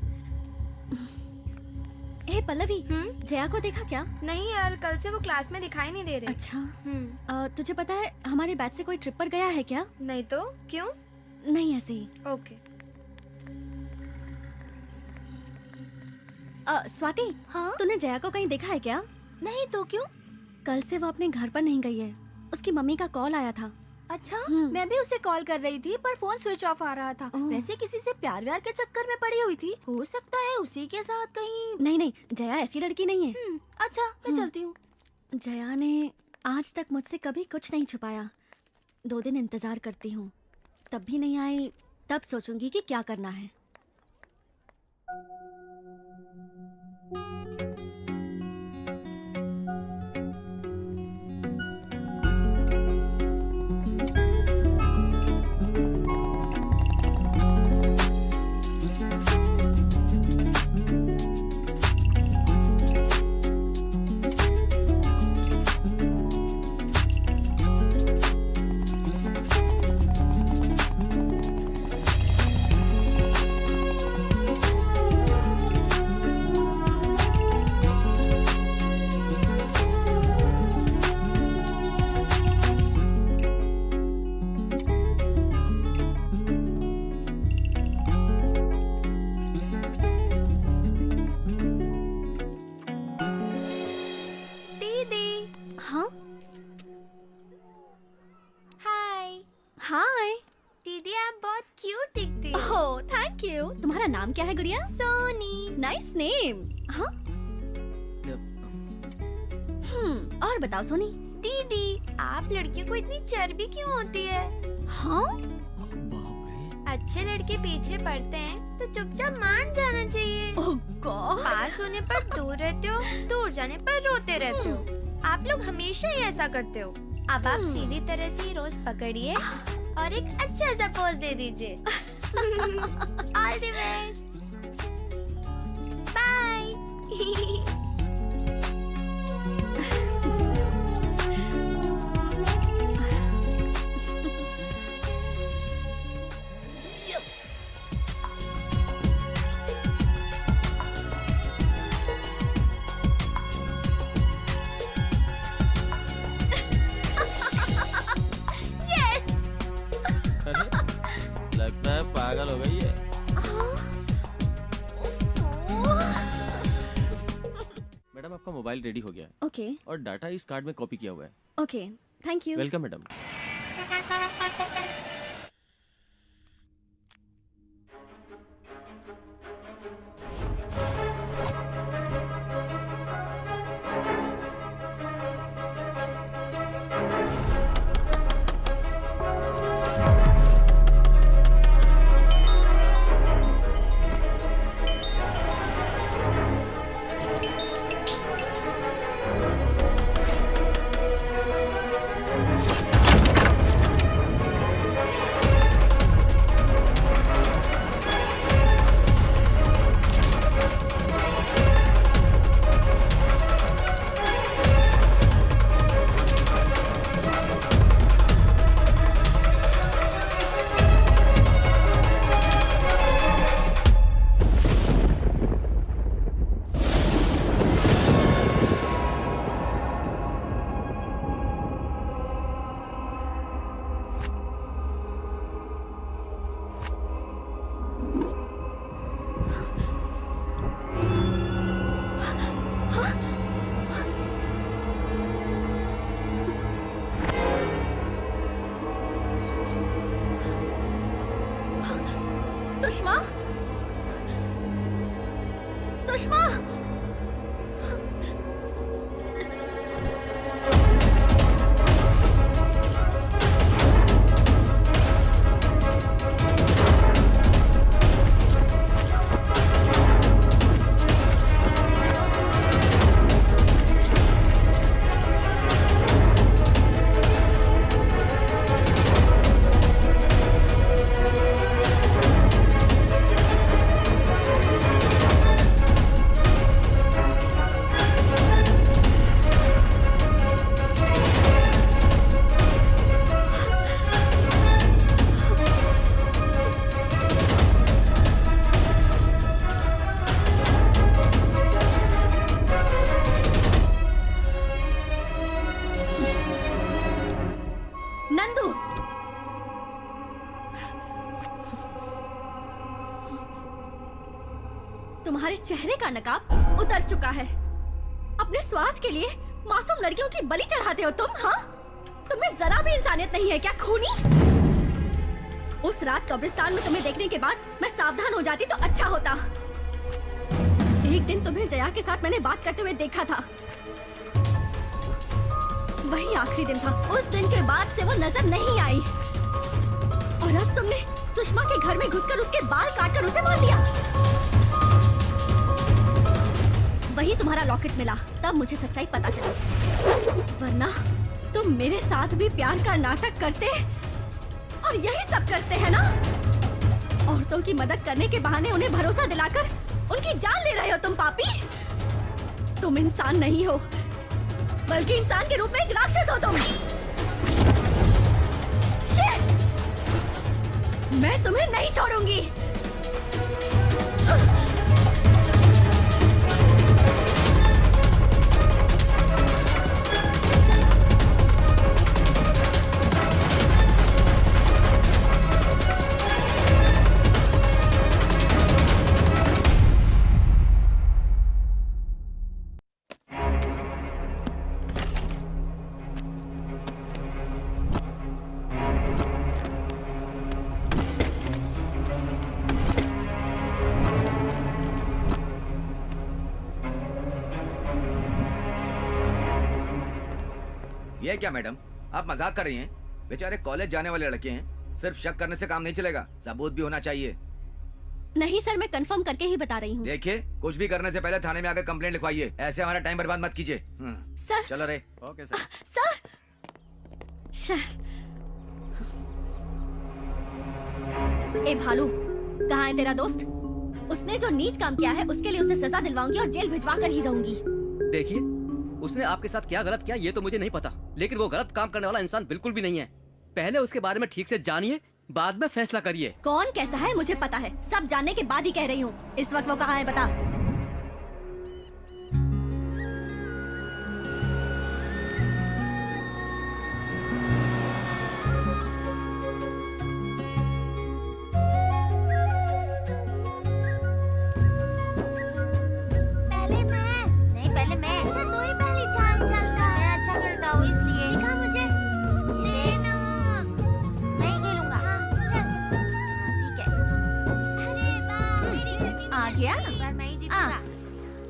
ए पल्लवी, जया को देखा क्या? नहीं यार, कल से वो क्लास में दिखाई नहीं दे रहे। अच्छा। तुझे पता है हमारे बैच से कोई ट्रिप पर गया है क्या? नहीं तो क्यों? नहीं ऐसे ही। ओके। स्वाति, हाँ? तूने जया को कहीं देखा है क्या? नहीं तो क्यों? कल से वो अपने घर पर नहीं गई है। उसकी मम्मी का कॉल आया था। अच्छा, मैं भी उसे कॉल कर रही थी पर फोन स्विच ऑफ आ रहा था। वैसे किसी से प्यार व्यार के चक्कर में पड़ी हुई थी, हो सकता है उसी के साथ कहीं। नहीं नहीं, जया ऐसी लड़की नहीं है। अच्छा, मैं चलती हूँ। जया ने आज तक मुझसे कभी कुछ नहीं छुपाया। 2 दिन इंतजार करती हूँ, तब भी नहीं आई, तब सोचूंगी कि क्या करना है। तुम्हारा नाम क्या है गुड़िया? सोनी। Nice name. हाँ? और बताओ सोनी। दीदी, आप लड़कियों को इतनी चर्बी क्यों होती है? हाँ? अच्छे लड़के पीछे पड़ते हैं तो चुपचाप मान जाना चाहिए। ओह गॉड। पास होने पर दूर रहते हो, दूर जाने पर रोते रहते हो। आप लोग हमेशा ही ऐसा करते हो। अब आप सीधी तरह से रोज पकड़िए और एक अच्छा सा पोज दे दीजिए। All the best. Bye. लगता है पागल हो गई है। मैडम, आपका मोबाइल रेडी हो गया है। ओके। और डाटा इस कार्ड में कॉपी किया हुआ है। Okay, thank you. Welcome madam. Sushma, Sushma. तुम्हारे चेहरे का नकाब उतर चुका है। अपने स्वार्थ के लिए मासूम लड़कियों की बलि चढ़ाते हो तुम, हाँ? तुम्हें जरा भी इंसानियत नहीं है क्या, खूनी? उस रात कब्रिस्तान में तुम्हें देखने के बाद मैं सावधान हो जाती तो अच्छा होता। एक दिन तुम्हें जया के साथ मैंने बात करते हुए देखा था। वही आखिरी दिन था। उस दिन के बाद से वो नजर नहीं आई। और अब तुमने सुषमा के घर में घुसकर उसके बाल काटकर उसे मार दिया। वही तुम्हारा लॉकेट मिला, तब मुझे सच्चाई पता चली। वरना तुम मेरे साथ भी प्यार का नाटक करते और यही सब करते हैं ना? औरतों की मदद करने के बहाने उन्हें भरोसा दिलाकर उनकी जान ले रहे हो तुम पापी। तुम इंसान नहीं हो, बल्कि इंसान के रूप में एक राक्षस हो तुम। शिट! मैं तुम्हें नहीं छोड़ूंगी। ये क्या मैडम, आप मजाक कर रही हैं? बेचारे कॉलेज जाने वाले लड़के हैं। सिर्फ शक करने से काम नहीं चलेगा, सबूत भी होना चाहिए। नहीं सर, मैं कंफर्म करके ही बता रही हूँ। देखिए, कुछ भी करने से पहले थाने में आकर कंप्लेंट लिखवाइए। ऐसे हमारा टाइम बर्बाद मत कीजिए। सर। चलो रे। Okay sir. सर। ए भालू, कहाँ है तेरा दोस्त? उसने जो नीच काम किया है उसके लिए उसे सजा दिलवाऊंगी और जेल भिजवा कर ही रहूंगी। देखिए, उसने आपके साथ क्या गलत किया ये तो मुझे नहीं पता, लेकिन वो गलत काम करने वाला इंसान बिल्कुल भी नहीं है। पहले उसके बारे में ठीक से जानिए, बाद में फैसला करिए। कौन कैसा है मुझे पता है, सब जानने के बाद ही कह रही हूँ। इस वक्त वो कहाँ है बता।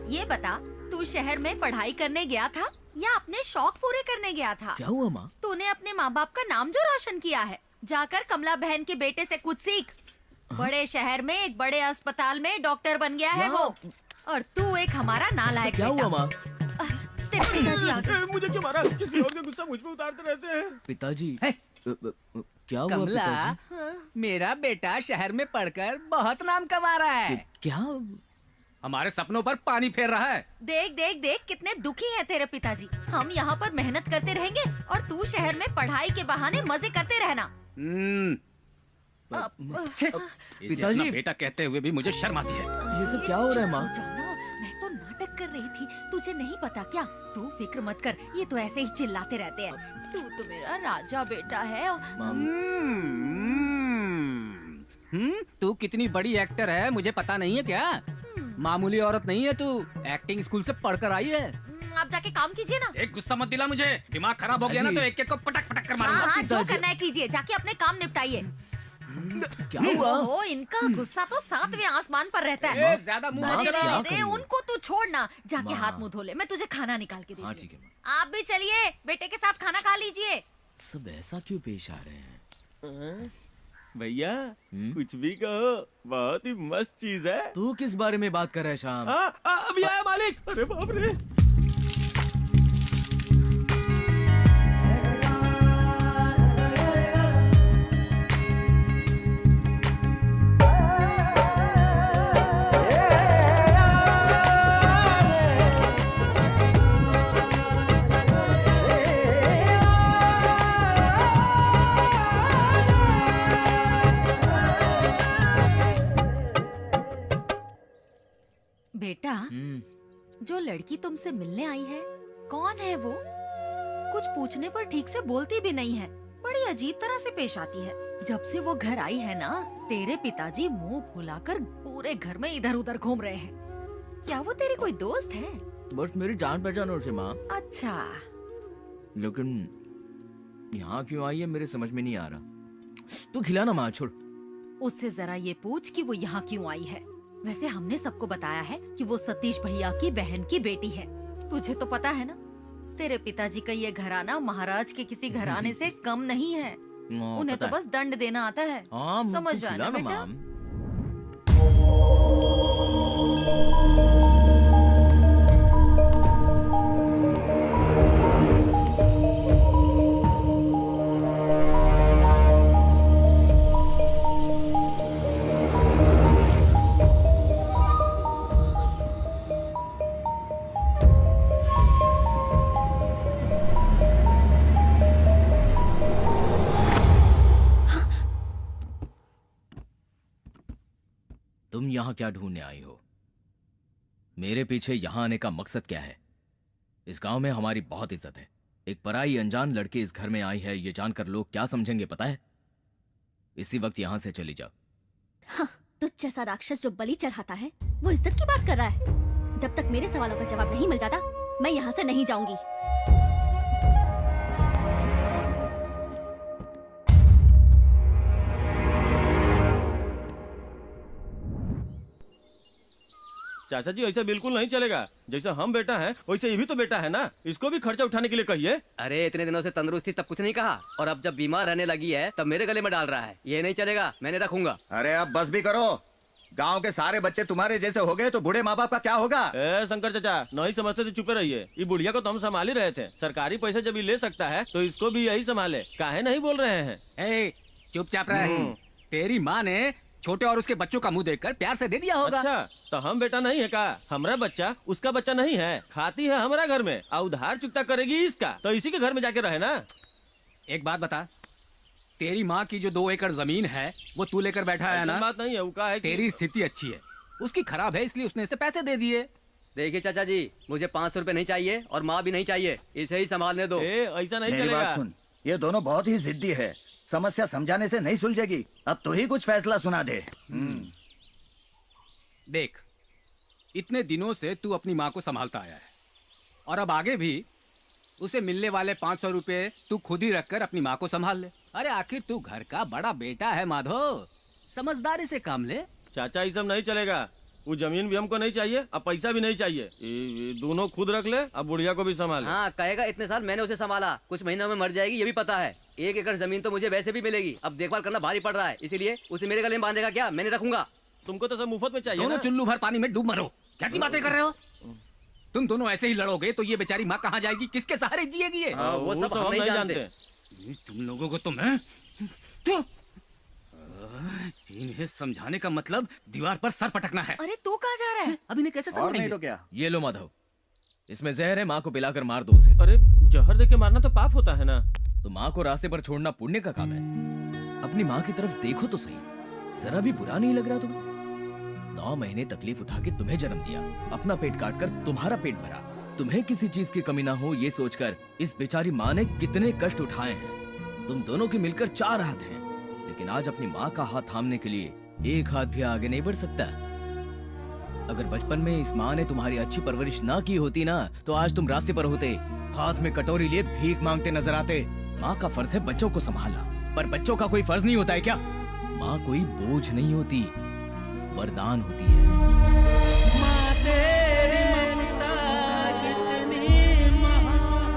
ये बता, तू शहर में पढ़ाई करने गया था या अपने शौक पूरे करने गया था? क्या हुआ माँ? तूने अपने माँ बाप का नाम जो रोशन किया है, जाकर कमला बहन के बेटे से कुछ सीख। बड़े शहर में एक बड़े अस्पताल में डॉक्टर बन गया है वो, और तू एक हमारा नालायक। क्या हुआ माँ? तेरे पिताजी आ गए। मुझे क्यों मारा? किसी और का गुस्सा मुझ पे उतारते रहते हैं। पिताजी क्या हुआ? कमला, पिताजी? मेरा बेटा शहर में पढ़कर बहुत नाम कमा रहा है। क्या? हमारे सपनों पर पानी फेर रहा है। देख देख देख, कितने दुखी हैं तेरे पिताजी। हम यहाँ पर मेहनत करते रहेंगे और तू शहर में पढ़ाई के बहाने मजे करते रहना। पिताजी, बेटा कहते हुए भी मुझे शर्म आती है। ये सब क्या हो रहा है माँ? मैं तो नाटक कर रही थी, तुझे नहीं पता क्या? तू फिक्र मत कर, ये तो ऐसे ही चिल्लाते रहते हैं। तू तो मेरा राजा बेटा है। तू कितनी बड़ी एक्टर है मुझे पता नहीं है क्या? मामूली औरत नहीं है तू, एक्टिंग स्कूल से पढ़कर आई है। आप जाके काम कीजिए ना। एक गुस्सा मत दिला मुझे, दिमाग खराब हो गया ना तो एक एक को पटक पटक कर मारूंगा। हाँ, जो करना है कीजिए, जाके अपने काम निपटाइए। क्या हुआ? ओहो, इनका गुस्सा तो 7वें आसमान पर रहता है। ज्यादा मुंह अरे मत चला। अरे, उनको तू छोड़ना, जाके हाथ मुंह धो ले, मैं तुझे खाना निकाल के हाँ देती ठीक है। हूँ। आप भी चलिए, बेटे के साथ खाना खा लीजिए। सब ऐसा क्यों पेश आ रहे हैं? भैया कुछ भी कहो, बहुत ही मस्त चीज है। तू किस बारे में बात कर रहा है शाम? अभी आया मालिक। अरे बाप रे। बेटा, जो लड़की तुमसे मिलने आई है, कौन है वो? कुछ पूछने पर ठीक से बोलती भी नहीं है, बड़ी अजीब तरह से पेश आती है। जब से वो घर आई है ना, तेरे पिताजी मुंह फुलाकर पूरे घर में इधर उधर घूम रहे हैं। क्या वो तेरी कोई दोस्त है? बस मेरी जान पहचान से माँ। अच्छा। लेकिन यहाँ क्यों आई है मेरे समझ में नहीं आ रहा। तू खिलाना माँ, छोड़। उससे जरा ये पूछ कि वो यहाँ क्यों आई है। वैसे हमने सबको बताया है कि वो सतीश भैया की बहन की बेटी है। तुझे तो पता है ना, तेरे पिताजी का ये घराना महाराज के किसी घराने से कम नहीं है। उन्हें तो बस दंड देना आता है। समझ जाना बेटा। तुम यहाँ क्या ढूंढने आई हो? मेरे पीछे यहाँ आने का मकसद क्या है? इस गांव में हमारी बहुत इज्जत है। एक पराई अनजान लड़की इस घर में आई है, ये जानकर लोग क्या समझेंगे पता है? इसी वक्त यहाँ से चली जाओ। हाँ, तुझ जैसा राक्षस जो बलि चढ़ाता है वो इज्जत की बात कर रहा है। जब तक मेरे सवालों का जवाब नहीं मिल जाता, मैं यहाँ से नहीं जाऊंगी। चाचा जी ऐसा बिल्कुल नहीं चलेगा। जैसा हम बेटा है वैसे ये भी तो बेटा है ना, इसको भी खर्चा उठाने के लिए कहिए। अरे इतने दिनों से तंदुरुस्त थी तब कुछ नहीं कहा, और अब जब बीमार रहने लगी है तब मेरे गले में डाल रहा है। ये नहीं चलेगा, मैंने रखूंगा। अरे अब बस भी करो। गांव के सारे बच्चे तुम्हारे जैसे हो गए तो बूढ़े माँ बाप का क्या होगा? शंकर चाचा, नहीं समझते तो चुपे रहिए। ये बुढ़िया को तो हम संभाल ही रहे थे। सरकारी पैसे जब ये ले सकता है तो इसको भी यही संभाले। काहे नहीं बोल रहे हैं? चुपचाप रहे। तेरी माँ ने छोटे और उसके बच्चों का मुंह देखकर प्यार से दे दिया होगा। अच्छा, तो हम बेटा नहीं है का? हमारा बच्चा उसका बच्चा नहीं है, खाती है हमारा घर में और उधार चुकता करेगी इसका, तो इसी के घर में जाके रहे ना। एक बात बता, तेरी माँ की जो 2 एकड़ जमीन है वो तू लेकर बैठा है ना? बात नहीं है, वो का है तेरी स्थिति अच्छी है, उसकी खराब है, इसलिए उसने इसे पैसे दे दिए। देखिए चाचा जी, मुझे 500 रुपए नहीं चाहिए और माँ भी नहीं चाहिए, इसे ही संभालने दो। ऐसा नहीं मेरी चलेगा। बात सुन, ये दोनों बहुत ही जिद्दी है। समस्या समझाने से नहीं सुलझेगी। अब तू ही कुछ फैसला सुना दे। देख, इतने दिनों से तू अपनी माँ को संभालता आया है और अब आगे भी उसे मिलने वाले 500 रुपए तू खुद ही रखकर अपनी माँ को संभाल ले। अरे आखिर तू घर का बड़ा बेटा है माधव, समझदारी से काम ले। चाचा ये सब नहीं चलेगा। वो जमीन भी हमको नहीं चाहिए, अब पैसा भी नहीं चाहिए। ये दोनों खुद रख ले, अब बुढ़िया को भी संभाल। हाँ कहेगा, इतने साल मैंने उसे संभाला, कुछ महीनों में मर जाएगी ये भी पता है। 1 एकड़ जमीन तो मुझे वैसे भी मिलेगी, अब देखभाल करना भारी पड़ रहा है, इसीलिए उसे मेरे गले में बांधेगा क्या? मैंने रखूंगा। तुमको तो सब मुफ्त में चाहिए दोनों ना? चुल्लू भर पानी में डूब मरो। कैसी बातें कर रहे हो? तुम दोनों ऐसे ही लड़ोगे तो ये बेचारी माँ कहाँ जाएगी, किसके सहारे जिएगी ये? वो सब हम नहीं जानते। तुम लोगों को तो मैं इन्हें समझाने का मतलब दीवार पर सर पटकना है। अरे तू कहाँ जा रहा है? अब इन्हें कैसे समझाएंगे? नहीं तो क्या? ये लो माधव, इसमें जहर है, माँ को पिलाकर मार दो उसे। अरे जहर देके मारना तो पाप होता है ना। तो माँ को रास्ते पर छोड़ना पुण्य का काम है। अपनी माँ की तरफ देखो तो सही, जरा भी बुरा नहीं लग रहा तुम्हें? 9 महीने तकलीफ उठा के तुम्हें जन्म दिया, अपना पेट काट कर तुम्हारा पेट भरा, तुम्हें किसी चीज की कमी ना हो ये सोचकर इस बेचारी माँ ने कितने कष्ट उठाए हैं। तुम दोनों के मिलकर 4 हाथ हैं, लेकिन आज अपनी माँ का हाथ थामने के लिए 1 हाथ भी आगे नहीं बढ़ सकता। अगर बचपन में इस माँ ने तुम्हारी अच्छी परवरिश ना की होती ना, तो आज तुम रास्ते पर होते, हाथ में कटोरी लिए भीख मांगते नजर आते। माँ का फर्ज है बच्चों को संभालना, पर बच्चों का कोई फर्ज नहीं होता है क्या? माँ कोई बोझ नहीं होती, वरदान होती है। माँ तेरी ममता कितनी महान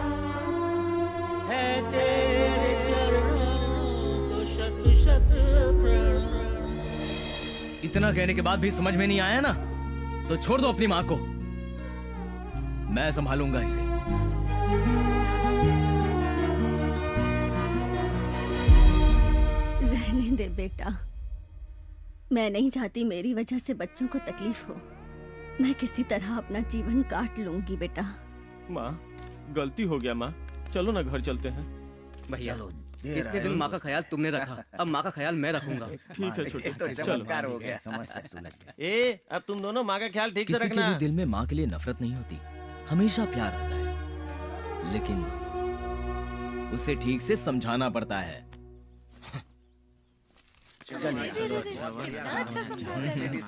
है, तेरे चरणों को शत शत प्रणाम। इतना कहने के बाद भी समझ में नहीं आया ना, तो छोड़ दो अपनी माँ को, मैं संभालूंगा इसे। रहने दे बेटा, मैं नहीं चाहती मेरी वजह से बच्चों को तकलीफ हो। मैं किसी तरह अपना जीवन काट लूंगी बेटा। माँ गलती हो गया माँ, चलो ना घर चलते हैं। भैया इतने दिन माँ का ख्याल तुमने रखा, अब माँ का ख्याल मैं रखूंगा। ठीक है छोटे, तो चलो। चमत्कार हो गया, समस्या सुलझ गई। ए अब तुम दोनों माँ का ख्याल ठीक से किसी के रखना। भी दिल में माँ के लिए नफरत नहीं होती, हमेशा प्यार होता है, लेकिन उसे ठीक से समझाना पड़ता है।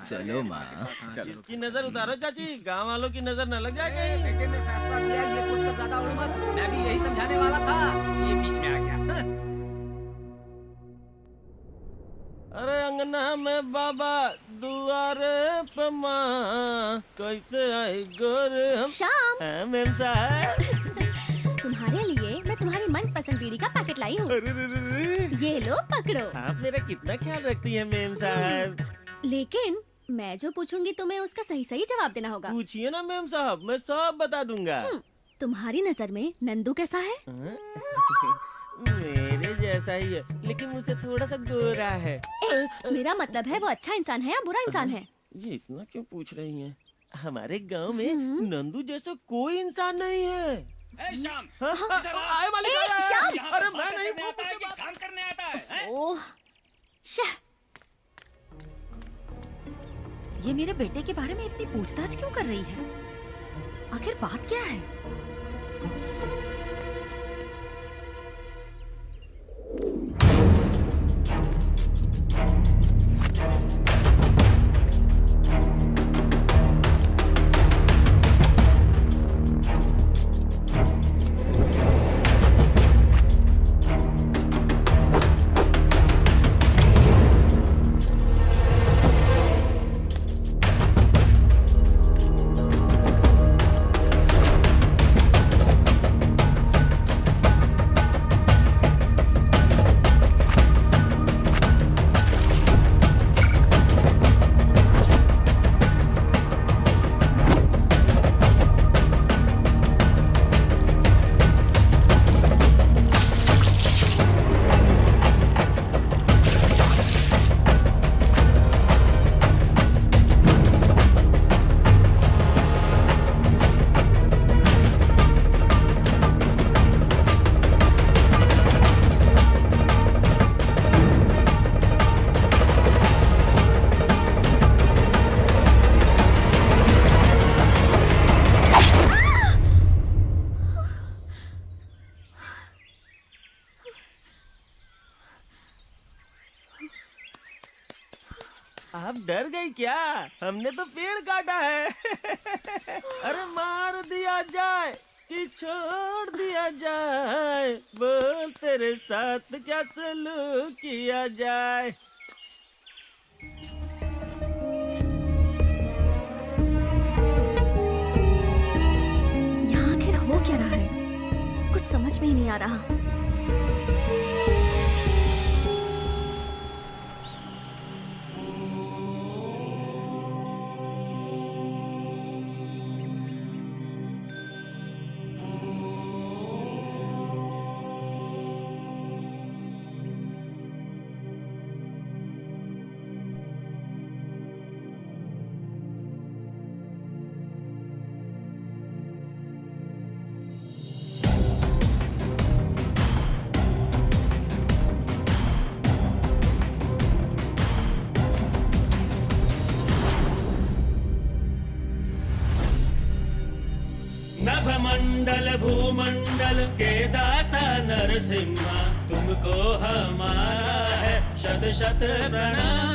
चलो माँ। इसकी नजर उतारो चाची, गांव वालों की नजर न लग जाए कहीं। बेटे ने फैसला लिया, ये सोचकर ज्यादा उड़ मत। मैं भी यही समझाने वाला था, ये बीच में आ गया। अरे अंगना में बाबा दुआरे पे माँ, कैसे आई गोरे हम। श्याम। हाँ मेम साहब। तुम्हारे लिए मैं तुम्हारी मनपसंद बीड़ी का पैकेट लाई हूँ। ये लो पकड़ो। आप मेरा कितना ख्याल रखती हैं मेम साहब। लेकिन मैं जो पूछूंगी तुम्हें उसका सही सही जवाब देना होगा। पूछिए ना मेम साहब, मैं सब बता दूंगा। तुम्हारी नजर में नंदू कैसा है? मेरे जैसा ही है, लेकिन मुझसे थोड़ा सा गोरा है। मेरा मतलब है वो अच्छा इंसान है या बुरा इंसान है? ये इतना क्यों पूछ रही हैं? हमारे गांव में नंदू जैसा कोई इंसान नहीं है। श्याम, आए मालिक आए। श्याम। अरे मैं नहीं काम करने आता है। ओह, ये मेरे बेटे के बारे में इतनी पूछताछ क्यों कर रही है? आखिर बात क्या है? आप डर गई क्या? हमने तो पेड़ काटा है। अरे मार दिया जाए कि छोड़ दिया जाए, बोल तेरे साथ क्या सलूक किया जाए। यहाँ आखिर हो क्या रहा है? कुछ समझ में ही नहीं आ रहा। नभमंडल भूमंडल के दाता नरसिम्हा, तुमको हमारा है शत शत प्रणाम।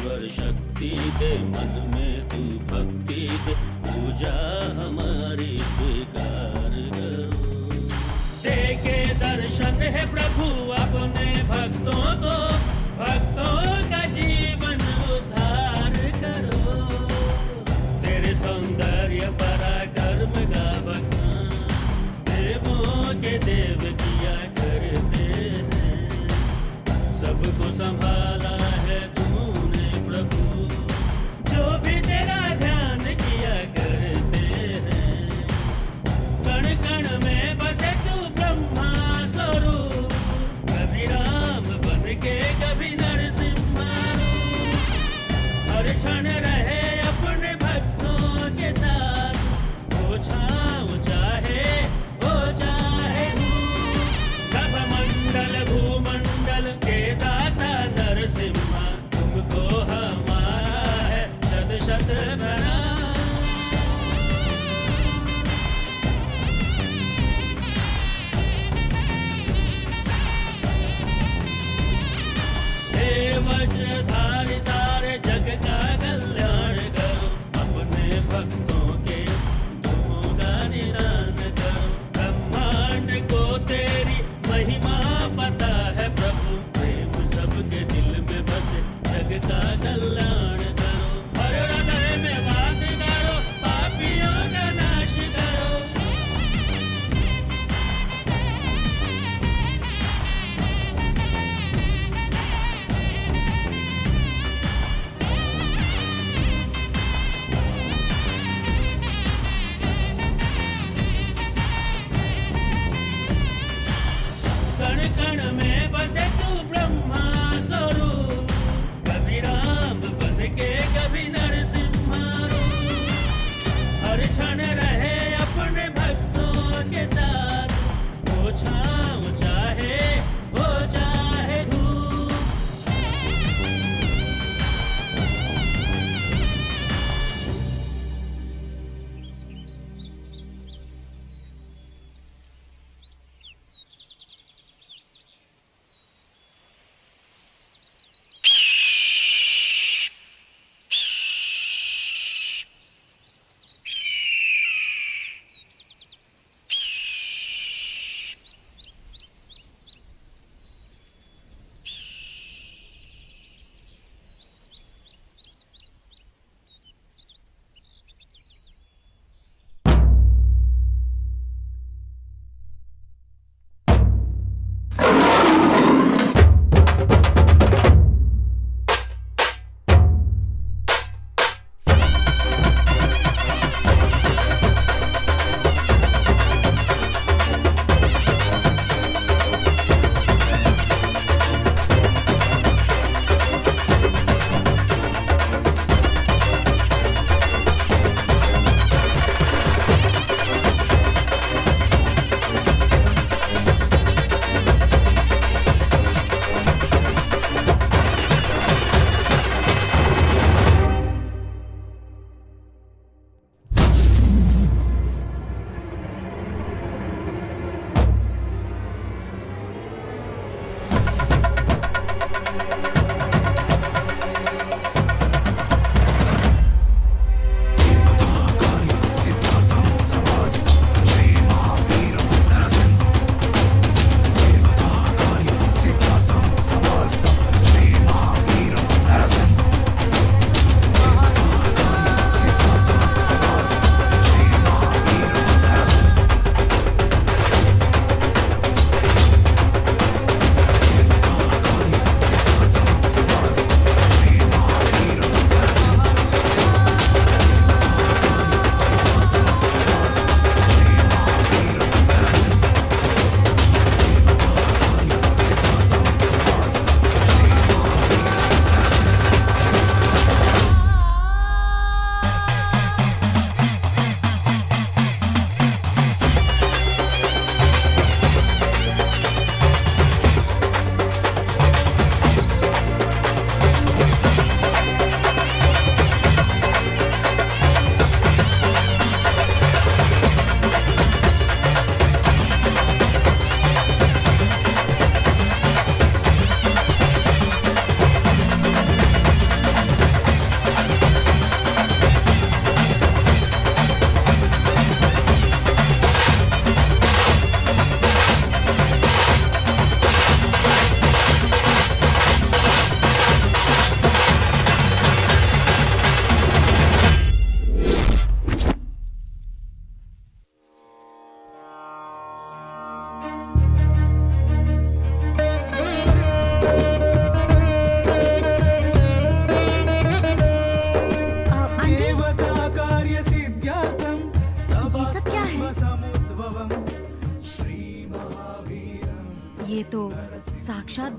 ईश्वर शक्ति दे, मन में तू भक्ति दे, पूजा हमारी स्वीकार करो। दे के दर्शन है प्रभु अपने भक्तों को, भक्तों का जीवन उद्धार करो। तेरे सौंदर्य पराक्रम का बखान देवों के देव किया करते हैं। सबको संभाला है तूने प्रभु, जो भी तेरा ध्यान किया करते हैं। कण कण में बसे तू ब्रह्मा स्वरूप, कभी राम बन के कभी नरसिम्हा रूप। हर क्षण रहे अपने भक्तों के साथ, हो छाँव चाहे हो चाहे धूप। नभ मंडल भूमंडल के दाता नरसिम्हा, तुमको हमारा है शत शत प्रणाम। हे वज्रधारी सारे जग का कल्याण करो, अपने भक्तों के दुखों का निदान करो। ब्रह्मांड को तेरी महिमा पता है प्रभु, प्रेम सबके दिल में बसे, जग का कल्याण करो। हर हृदय में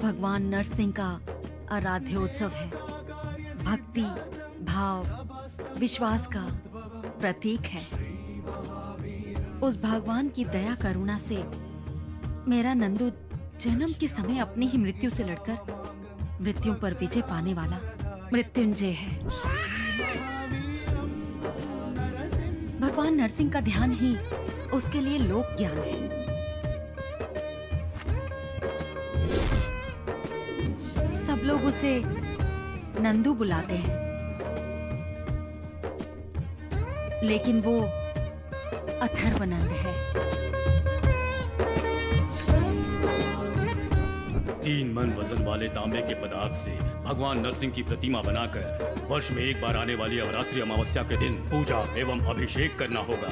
भगवान नरसिंह का आराध्योत्सव है। भक्ति, भाव, विश्वास का प्रतीक है। उस भगवान की दया करुणा से मेरा नंदू जन्म के समय अपनी ही मृत्यु से लड़कर मृत्यु पर विजय पाने वाला मृत्युंजय है। भगवान नरसिंह का ध्यान ही उसके लिए लोक ज्ञान है। सब लोग उसे नंदू बुलाते हैं, लेकिन वो अथर्वनंद है। 3 मन वजन वाले तांबे के पदार्थ से भगवान नरसिंह की प्रतिमा बनाकर वर्ष में एक बार आने वाली अवरात्रि अमावस्या के दिन पूजा एवं अभिषेक करना होगा।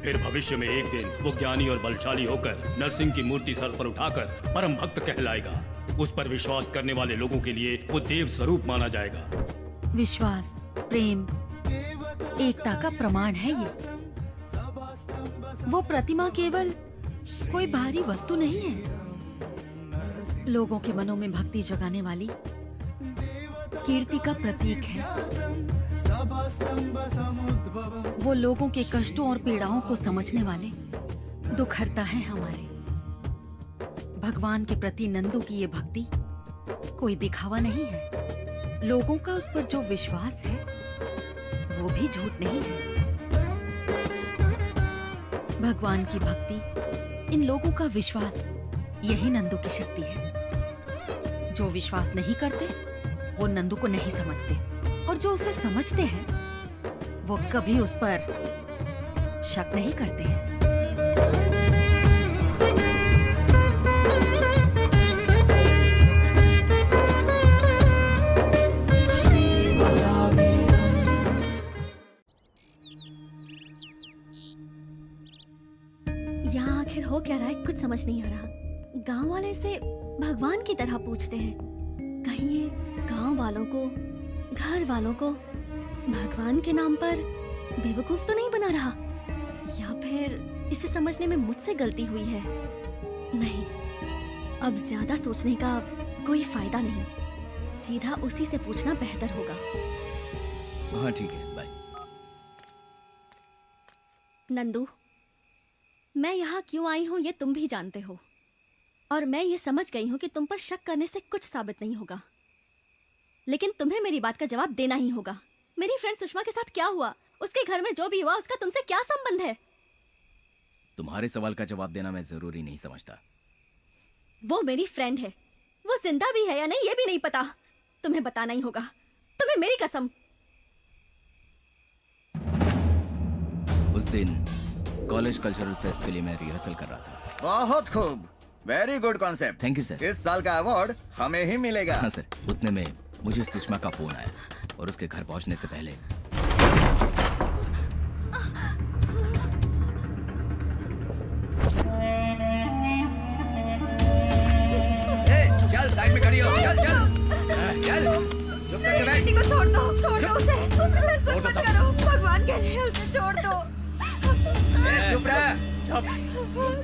फिर भविष्य में एक दिन वो ज्ञानी और बलशाली होकर नरसिंह की मूर्ति सर पर उठाकर परम भक्त कहलाएगा। उस पर विश्वास करने वाले लोगों के लिए वो देव स्वरूप माना जाएगा। विश्वास, प्रेम, एकता का प्रमाण है ये। वो प्रतिमा केवल कोई भारी वस्तु नहीं है, लोगों के मनों में भक्ति जगाने वाली कीर्ति का प्रतीक है। वो लोगों के कष्टों और पीड़ाओं को समझने वाले दुखहर्ता है हमारे। भगवान के प्रति नंदू की ये भक्ति कोई दिखावा नहीं है। लोगों का उस पर जो विश्वास है वो भी झूठ नहीं है। भगवान की भक्ति, इन लोगों का विश्वास, यही नंदू की शक्ति है। जो विश्वास नहीं करते वो नंदू को नहीं समझते, और जो उसे समझते हैं वो कभी उस पर शक नहीं करते हैं। यहाँ आखिर हो क्या रहा है, कुछ समझ नहीं आ रहा। गांव वाले से भगवान की तरह पूछते हैं, कहीं ये गांव वालों को, घर वालों को भगवान के नाम पर बेवकूफ तो नहीं बना रहा, या फिर इसे समझने में मुझसे गलती हुई है। नहीं, अब ज्यादा सोचने का कोई फायदा नहीं, सीधा उसी से पूछना बेहतर होगा। हाँ ठीक है, बाय। नंदू, मैं यहाँ क्यों आई हूँ ये तुम भी जानते हो, और मैं ये समझ गई हूँ कि तुम पर शक करने से कुछ साबित नहीं होगा, लेकिन तुम्हें मेरी बात का जवाब देना ही होगा। मेरी फ्रेंड सुषमा के साथ क्या हुआ, उसके घर में जो भी हुआ, उसका तुमसे क्या संबंध है? तुम्हारे सवाल का जवाब देना मैं जरूरी नहीं समझता। वो मेरी फ्रेंड है, वो जिंदा भी है या नहीं ये भी नहीं पता, तुम्हें बताना ही होगा, तुम्हें मेरी कसम। उस दिन कॉलेज कल्चरल फेस्ट के लिए मैं रिहर्सल कर रहा था। बहुत खूब, very good concept. Thank you sir. इस साल का अवार्ड हमें ही मिलेगा। हाँ सर। उतने में मुझे सुषमा का फोन आया, और उसके घर पहुंचने से पहले चल साइड में खड़ी हो, चल चल चल। मेरी बेटी को छोड़ दो उसे, उसके साथ कुछ मत करो, भगवान के लिए उसे छोड़ दो। चुप रह, चुप।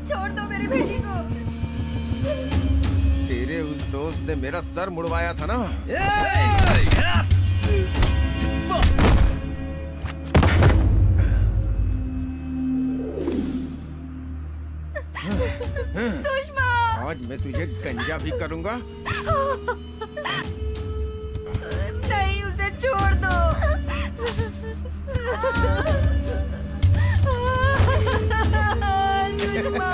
छोड़ दो मेरी बेटी को। तेरे उस दोस्त ने मेरा सर मुड़वाया था ना। सुषमा, आज मैं तुझे गंजा भी करूंगा। नहीं, उसे छोड़ दो। सुषमा।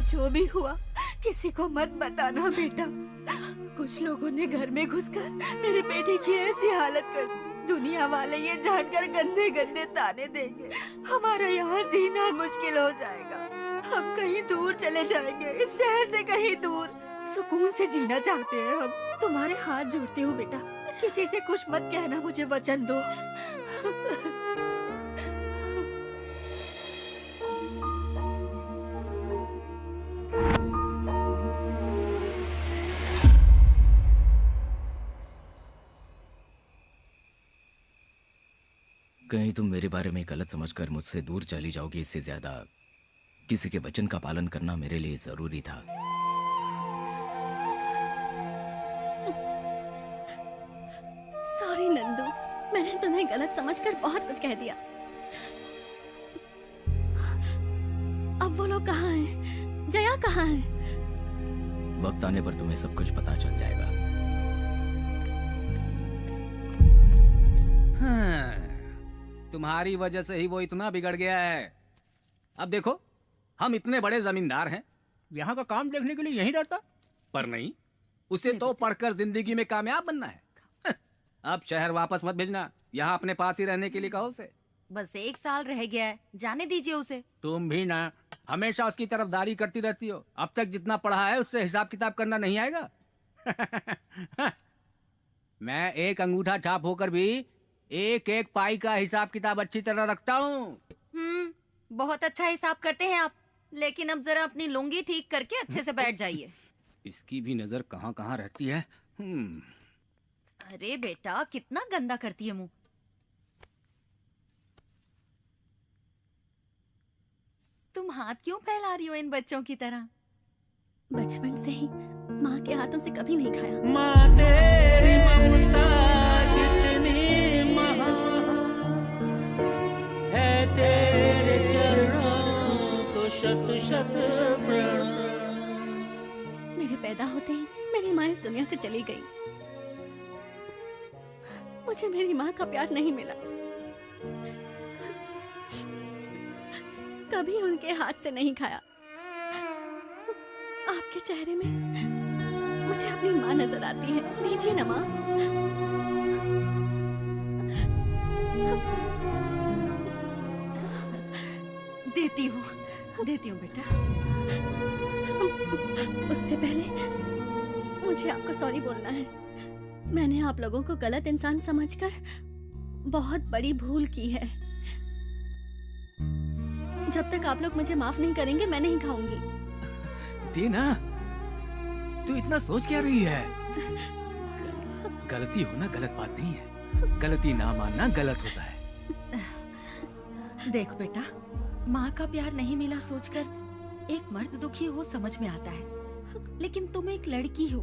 जो भी हुआ किसी को मत बताना बेटा। कुछ लोगों ने घर में घुसकर मेरी बेटी की ऐसी हालत कर दी, दुनिया वाले ये जानकर गंदे गंदे ताने देंगे, हमारा यहाँ जीना मुश्किल हो जाएगा। हम कहीं दूर चले जाएंगे, इस शहर से कहीं दूर। सुकून से जीना चाहते हैं हम। तुम्हारे हाथ जोड़ती हूँ बेटा, किसी से कुछ मत कहना, मुझे वचन दो। कहीं तुम मेरे बारे में गलत समझकर मुझसे दूर चली जाओगी, इससे ज्यादा किसी के वचन का पालन करना मेरे लिए जरूरी था। सॉरी नंदू, मैंने तुम्हें गलत समझकर बहुत कुछ कह दिया। अब वो लोग कहाँ हैं? जया कहाँ है? वक्त आने पर तुम्हें सब कुछ पता चल जाएगा। हाँ, तुम्हारी वजह से ही वो इतना बिगड़ गया है। अब देखो, हम इतने बड़े जमींदार हैं, यहाँ का काम देखने के लिए यहीं रहता, पर नहीं, उसे तो पढ़कर जिंदगी में कामयाब बनना है। अब शहर वापस मत भेजना, यहाँ अपने पास ही रहने के लिए कहो उसे। बस 1 साल रह गया है, जाने दीजिए उसे। तुम भी ना हमेशा उसकी तरफदारी करती रहती हो। अब तक जितना पढ़ा है उससे हिसाब किताब करना नहीं आएगा। मैं एक अंगूठा छाप होकर भी एक एक पाई का हिसाब किताब अच्छी तरह रखता हूँ। बहुत अच्छा हिसाब करते हैं आप, लेकिन अब जरा अपनी लुंगी ठीक करके अच्छे से बैठ जाइए। इसकी भी नजर कहाँ कहाँ रहती है। अरे बेटा, कितना गंदा करती है मुंह। तुम हाथ क्यों फैला रही हो इन बच्चों की तरह? बचपन से ही माँ के हाथों से कभी नहीं खाया। माँ तेरी ममता कितनी महान है, तेरे चरणों को शत शत प्रणाम। मेरे पैदा होते ही मेरी माँ इस दुनिया से चली गई। मुझे मेरी माँ का प्यार नहीं मिला। कभी उनके हाथ से नहीं खाया। आपके चेहरे में मुझे अपनी माँ नजर आती है। दीजिए ना माँ। देती हूँ बेटा। उससे पहले मुझे आपको सॉरी बोलना है। मैंने आप लोगों को गलत इंसान समझकर बहुत बड़ी भूल की है। जब तक आप लोग मुझे माफ नहीं करेंगे मैं नहीं खाऊंगी। दीना, तू इतना सोच क्या रही है? गलती होना गलत बात नहीं है, गलती ना मानना गलत होता है। देख बेटा, माँ का प्यार नहीं मिला सोचकर एक मर्द दुखी हो समझ में आता है, लेकिन तुम एक लड़की हो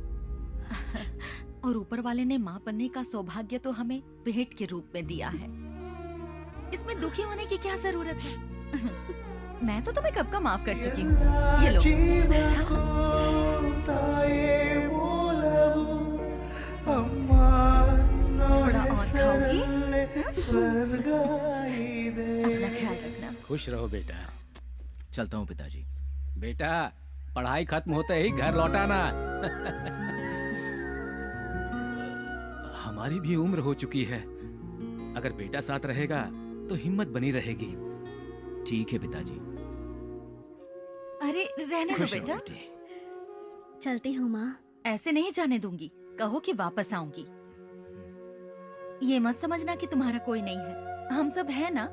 और ऊपर वाले ने माँ बनने का सौभाग्य तो हमें भेंट के रूप में दिया है। इसमें दुखी होने की क्या जरूरत है? मैं तो तुम्हें कब का माफ कर चुकी हूँ। ये लो। थोड़ा और खाओगी? अपना ख्याल रखना। खुश रहो बेटा। चलता हूँ पिताजी। बेटा, पढ़ाई खत्म होते ही घर लौटाना। हमारी भी उम्र हो चुकी है, अगर बेटा साथ रहेगा तो हिम्मत बनी रहेगी। ठीक है पिताजी। अरे रहने दो बेटा। चलती हूँ माँ। ऐसे नहीं जाने दूंगी, कहो कि वापस आऊंगी। ये मत समझना कि तुम्हारा कोई नहीं है, हम सब है ना।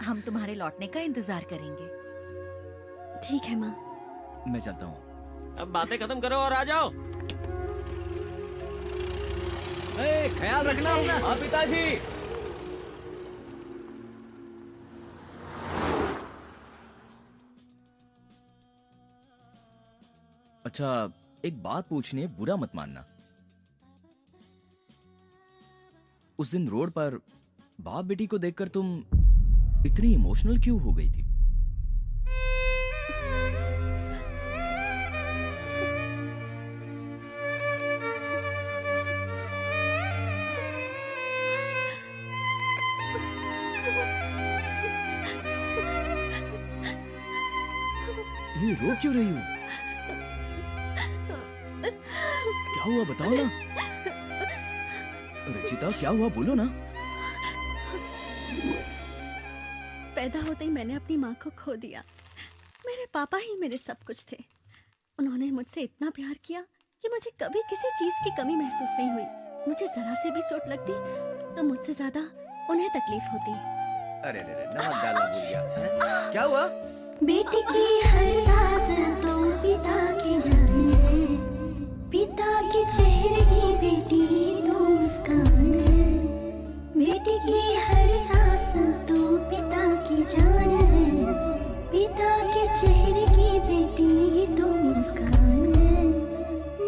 हम तुम्हारे लौटने का इंतजार करेंगे। ठीक है माँ। मैं चलता हूँ। अब बातें खत्म करो और आ जाओ। ख्याल रखना अपना। हाँ पिताजी। अच्छा, एक बात पूछनी है, बुरा मत मानना। उस दिन रोड पर बाप बेटी को देखकर तुम इतनी इमोशनल क्यों हो गई थी? ये रो क्यों रही हो? क्या हुआ बताओ ना। रचिता क्या हुआ, बोलो ना। पैदा होते ही मैंने अपनी माँ को खो दिया। मेरे पापा ही मेरे सब कुछ थे। उन्होंने मुझसे इतना प्यार किया कि मुझे कभी किसी चीज की कमी महसूस नहीं हुई। मुझे जरा से भी चोट लगती तो मुझसे ज्यादा उन्हें तकलीफ होती। अरे नमक डालना भूल गया। क्या हुआ? बेटी की हर सांस तो पिता की जान है, पिता के चेहरे की बेटी तो मुस्कान है। बेटी की हर सांस तो पिता की जान है, पिता के चेहरे की बेटी तो मुस्कान है।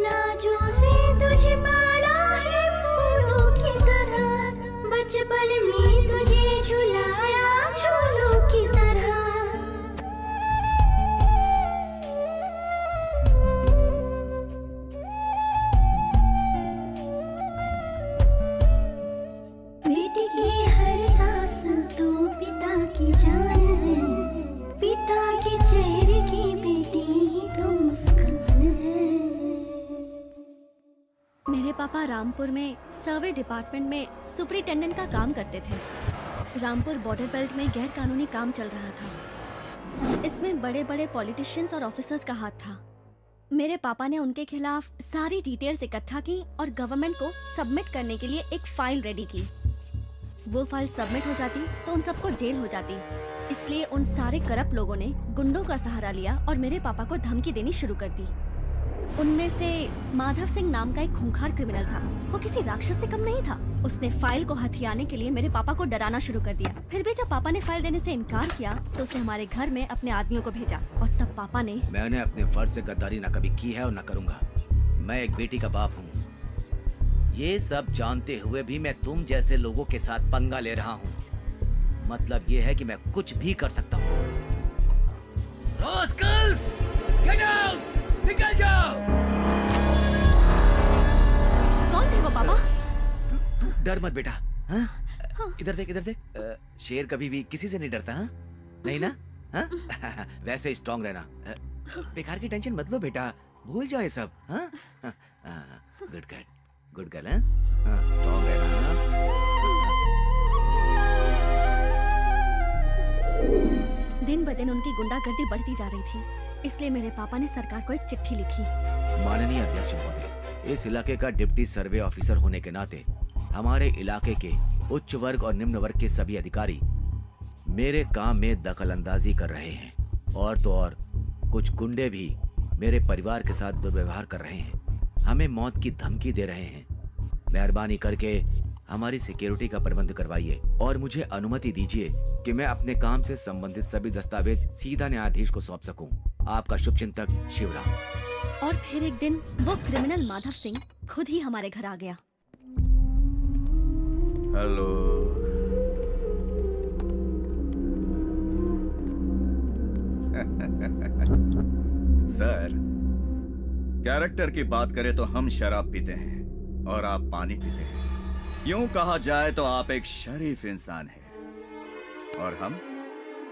नाजों से तुझे पाला है फूलों की तरह, बचपन में तुझे झुलाया झूलों की तरह। बेटी की हर सांस तो पिता की जान है, पिता के चेहरे की बेटी तो मुस्कान है। मेरे पापा रामपुर में सर्वे डिपार्टमेंट में सुपरिटेंडेंट का काम करते थे। रामपुर बॉर्डर बेल्ट में गैर कानूनी काम चल रहा था। इसमें बड़े बड़े पॉलिटिशियंस और ऑफिसर्स का हाथ था। मेरे पापा ने उनके खिलाफ सारी डिटेल्स इकट्ठा की और गवर्नमेंट को सबमिट करने के लिए एक फाइल रेडी की। वो फाइल सबमिट हो जाती तो उन सबको जेल हो जाती। इसलिए उन सारे करप्ट लोगों ने गुंडों का सहारा लिया और मेरे पापा को धमकी देनी शुरू कर दी। उनमें से माधव सिंह नाम का एक खूंखार क्रिमिनल था। वो किसी राक्षस से कम नहीं था। उसने फाइल को हथियाने के लिए मेरे पापा को डराना शुरू कर दिया। फिर भी जब पापा ने फाइल देने से इनकार किया तो उसने हमारे घर में अपने आदमियों को भेजा और तब पापा ने मैंने अपने फर्ज से गद्दारी न कभी की है और न करूंगा। मैं एक बेटी का बाप हूँ। ये सब जानते हुए भी मैं तुम जैसे लोगों के साथ पंगा ले रहा हूँ। मतलब ये है कि मैं कुछ भी कर सकता हूँ। Rascals, get out! निकल जाओ! कौन थे वो पापा? तू डर मत बेटा। हाँ? इधर देख, इधर देख। शेर कभी भी किसी से नहीं डरता। हाँ? नहीं ना? हाँ? वैसे स्ट्रांग रहना। बेकार की टेंशन मत लो बेटा, भूल जाओ ये सब। हाँ? Good girl, good girl. हाँ, स्ट्रांग रहना। दिन ब दिन उनकी गुंडागर्दी बढ़ती जा रही थी, इसलिए मेरे पापा ने सरकार को एक चिट्ठी लिखी। माननीय अध्यक्ष महोदय, इस इलाके का डिप्टी सर्वे ऑफिसर होने के नाते हमारे इलाके के उच्च वर्ग और निम्न वर्ग के सभी अधिकारी मेरे काम में दखल अंदाजी कर रहे हैं। और तो और कुछ गुंडे भी मेरे परिवार के साथ दुर्व्यवहार कर रहे हैं, हमें मौत की धमकी दे रहे हैं। मेहरबानी करके हमारी सिक्योरिटी का प्रबंध करवाइए और मुझे अनुमति दीजिए कि मैं अपने काम से संबंधित सभी दस्तावेज सीधा न्यायाधीश को सौंप सकूं। आपका शुभचिंतक शिवराम। और फिर एक दिन वो क्रिमिनल माधव सिंह खुद ही हमारे घर आ गया। हेलो। सर, कैरेक्टर की बात करें तो हम शराब पीते हैं और आप पानी पीते हैं। यूं कहा जाए तो आप एक शरीफ इंसान हैं और हम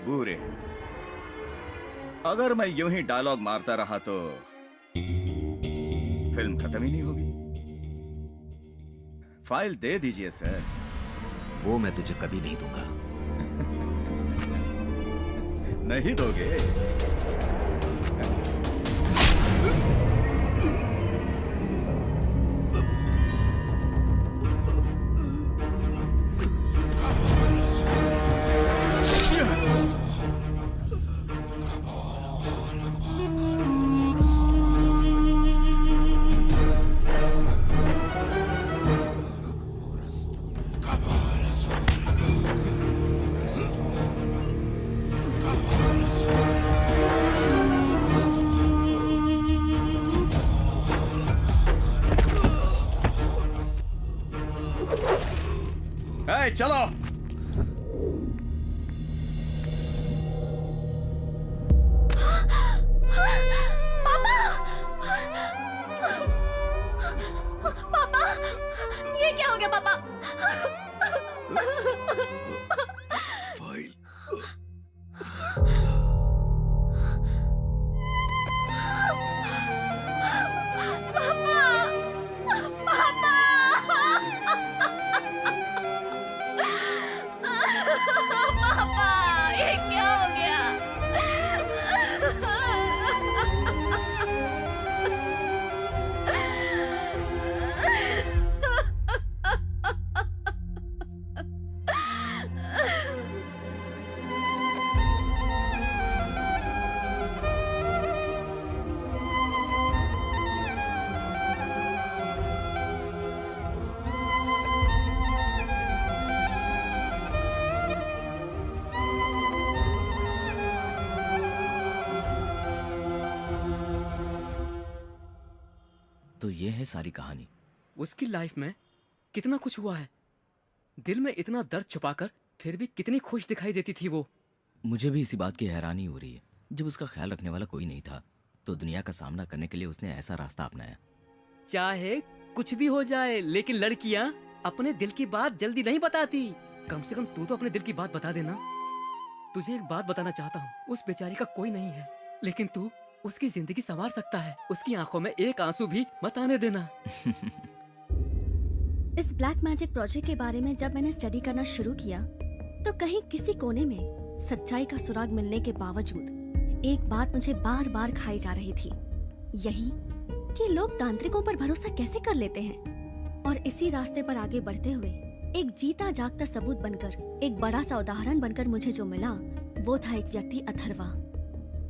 बुरे हैं। अगर मैं यूं ही डायलॉग मारता रहा तो फिल्म खत्म ही नहीं होगी। फाइल दे दीजिए सर। वो मैं तुझे कभी नहीं दूंगा। नहीं दोगे? चलो। पापा! पापा! ये क्या हो गया पापा? तो ये है सारी कहानी। उसकी लाइफ में कितना कुछ हुआ है, दिल में इतना दर्द छुपाकर फिर भी कितनी खुश दिखाई देती थी वो। मुझे भी इसी बात की हैरानी हो रही है। जब उसका ख्याल रखने वाला कोई नहीं था तो दुनिया का सामना करने के लिए उसने ऐसा रास्ता अपनाया। चाहे कुछ भी हो जाए, लेकिन लड़कियां अपने दिल की बात जल्दी नहीं बताती। कम से कम तू तो अपने दिल की बात बता देना। तुझे एक बात बताना चाहता हूँ, उस बेचारी का कोई नहीं है, लेकिन तू उसकी जिंदगी संवार सकता है। उसकी आंखों में एक आंसू भी मत आने देना। इस ब्लैक मैजिक प्रोजेक्ट के बारे में जब मैंने स्टडी करना शुरू किया तो कहीं किसी कोने में सच्चाई का सुराग मिलने के बावजूद एक बात मुझे बार बार खाई जा रही थी, यही कि लोग तांत्रिकों पर भरोसा कैसे कर लेते हैं। और इसी रास्ते पर आगे बढ़ते हुए एक जीता जागता सबूत बनकर, एक बड़ा सा उदाहरण बनकर मुझे जो मिला वो था एक व्यक्ति अथर्वा।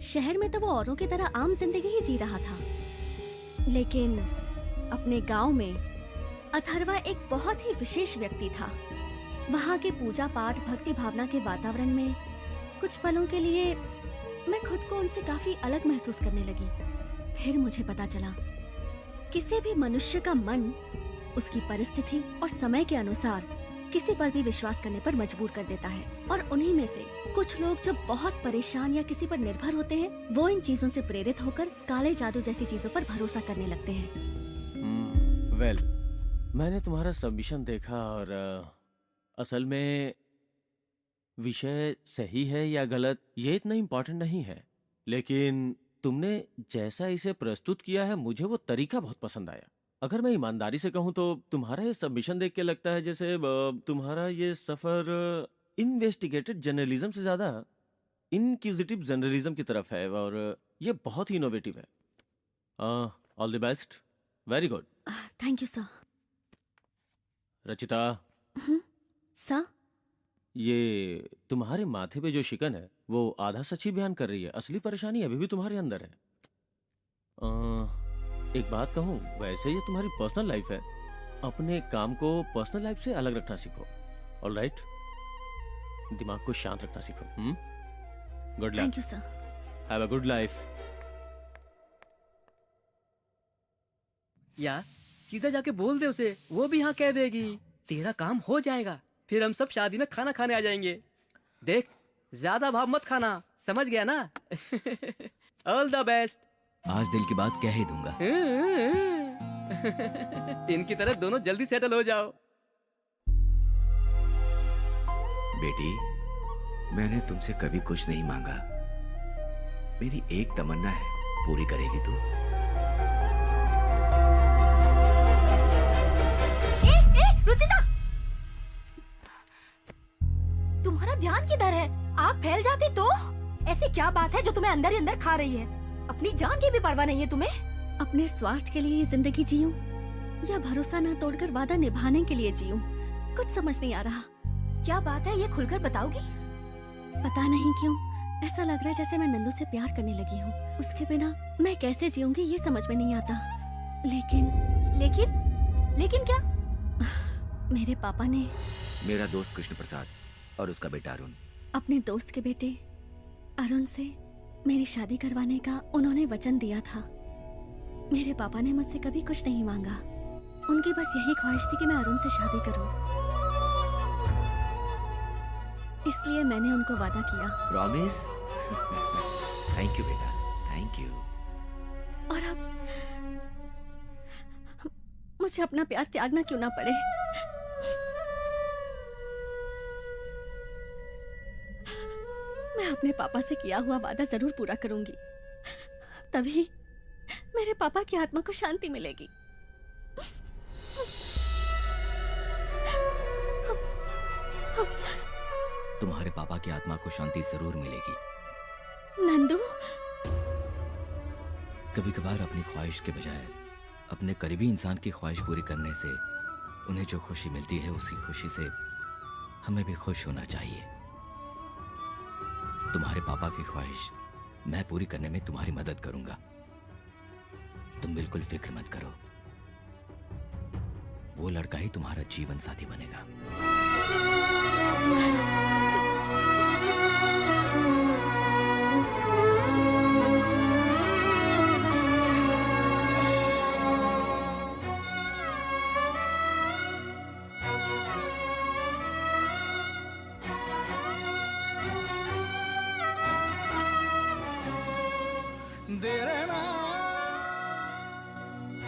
शहर में तो वो औरों की तरह आम जिंदगी ही जी रहा था, लेकिन अपने गांव में अथर्वा एक बहुत ही विशेष व्यक्ति था। वहाँ के पूजा पाठ भक्ति भावना के वातावरण में कुछ पलों के लिए मैं खुद को उनसे काफी अलग महसूस करने लगी। फिर मुझे पता चला किसी भी मनुष्य का मन उसकी परिस्थिति और समय के अनुसार किसी पर भी विश्वास करने पर मजबूर कर देता है। और उन्हीं में से कुछ लोग जो बहुत परेशान या किसी पर निर्भर होते हैं, वो इन चीजों से प्रेरित होकर काले जादू जैसी चीजों पर भरोसा करने लगते हैं। वेल, मैंने तुम्हारा सबमिशन देखा और असल में विषय सही है या गलत ये इतना इम्पोर्टेंट नहीं है, लेकिन तुमने जैसा इसे प्रस्तुत किया है मुझे वो तरीका बहुत पसंद आया। अगर मैं ईमानदारी से कहूँ तो तुम्हारा ये सबमिशन देख के लगता है जैसे तुम्हारा ये सफर इन्वेस्टिगेटेड जर्नलिज्म से ज्यादा इनक्यूजिटिव जर्नलिज्म की तरफ है, और ये बहुत ही इनोवेटिव है। All the best, very good. Thank you sir. Rachita, sir, ये तुम्हारे माथे पे जो शिकन है वो आधा सच ही बयान कर रही है। असली परेशानी अभी भी तुम्हारे अंदर है। एक बात कहूँ, वैसे ये तुम्हारी पर्सनल लाइफ है, अपने काम को पर्सनल लाइफ से अलग रखना सीखो। ऑलराइट, दिमाग को शांत रखना सीखो। Good luck. Thank you sir. Have a good life. यार सीधा जाके बोल दे उसे, वो भी हाँ कह देगी। तेरा काम हो जाएगा, फिर हम सब शादी में खाना खाने आ जाएंगे। देख, ज्यादा भाव मत खाना, समझ गया ना? All the best. आज दिल की बात कह ही दूंगा। इनकी तरह दोनों जल्दी सेटल हो जाओ। बेटी, मैंने तुमसे कभी कुछ नहीं मांगा। मेरी एक तमन्ना है, पूरी करेगी तू? रुचिता, तुम्हारा ध्यान किधर है? आप फैल जाती तो? ऐसी क्या बात है जो तुम्हें अंदर ही अंदर खा रही है? अपनी जान की भी परवाह नहीं है तुम्हें? अपने स्वार्थ के लिए ये जिंदगी जीऊं या भरोसा ना तोड़कर वादा निभाने के लिए जीऊं, कुछ समझ नहीं आ रहा। क्या बात है, ये खुलकर बताओगी? पता नहीं क्यों ऐसा लग रहा है जैसे मैं नंदू से प्यार करने लगी हूँ। उसके बिना मैं कैसे जीऊंगी ये समझ में नहीं आता। लेकिन क्या? मेरे पापा ने मेरा दोस्त कृष्ण प्रसाद और उसका बेटा अरुण, अपने दोस्त के बेटे अरुण से मेरी शादी करवाने का उन्होंने वचन दिया था। मेरे पापा ने मुझसे कभी कुछ नहीं मांगा, उनकी बस यही ख्वाहिश थी कि मैं अरुण से शादी करूं। इसलिए मैंने उनको वादा किया। प्रॉमिस? थैंक यू बेटा, थैंक यू। और अब मुझे अपना प्यार त्यागना क्यों ना पड़े। मैं अपने पापा से किया हुआ वादा जरूर पूरा करूंगी, तभी मेरे पापा की आत्मा को शांति मिलेगी। तुम्हारे पापा की आत्मा को शांति जरूर मिलेगी। नंदू, कभी कभार अपनी ख्वाहिश के बजाय अपने करीबी इंसान की ख्वाहिश पूरी करने से उन्हें जो खुशी मिलती है उसी खुशी से हमें भी खुश होना चाहिए। तुम्हारे पापा की ख्वाहिश मैं पूरी करने में तुम्हारी मदद करूंगा। तुम बिल्कुल फिक्र मत करो, वो लड़का ही तुम्हारा जीवन साथी बनेगा।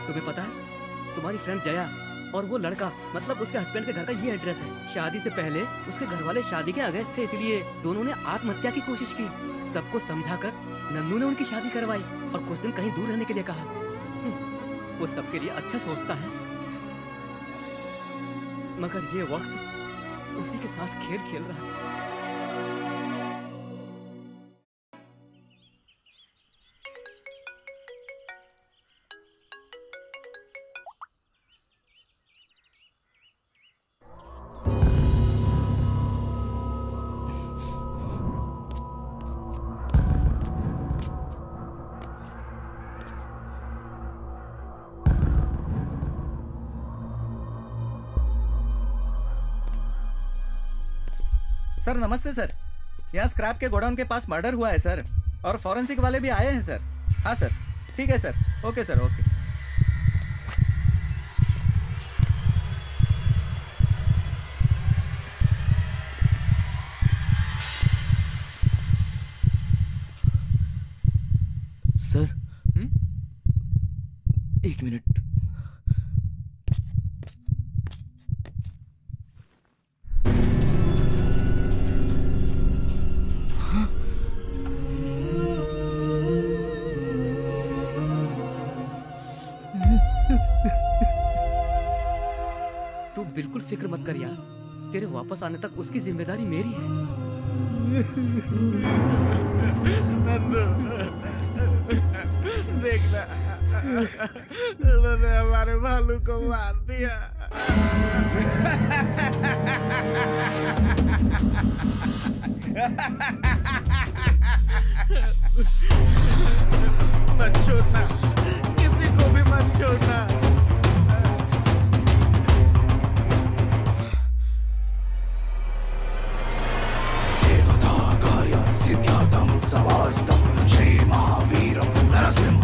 तुम्हें पता है तुम्हारी फ्रेंड जया और वो लड़का मतलब उसके हस्बैंड के घर का ये एड्रेस है। शादी से पहले उसके घर वाले शादी के अगेंस्ट थे, इसलिए दोनों ने आत्महत्या की कोशिश की। सबको समझाकर नन्नू ने उनकी शादी करवाई और कुछ दिन कहीं दूर रहने के लिए कहा। वो सबके लिए अच्छा सोचता है, मगर ये वक्त उसी के साथ खेल खेल रहा है। सर नमस्ते सर, यहाँ स्क्रैप के गोडाउन के पास मर्डर हुआ है सर, और फॉरेंसिक वाले भी आए हैं सर। हाँ सर, ठीक है sir, okay sir, okay. Sir, एक मिनट। तू बिल्कुल फिक्र मत कर यार, तेरे वापस आने तक उसकी जिम्मेदारी मेरी है। देखना, उन्होंने हमारे भालू को मार दिया। मत छोड़ना, किसी को भी मत छोड़ना। सिद्धार्थम सवास्तम श्री महावीरम नरसिंह।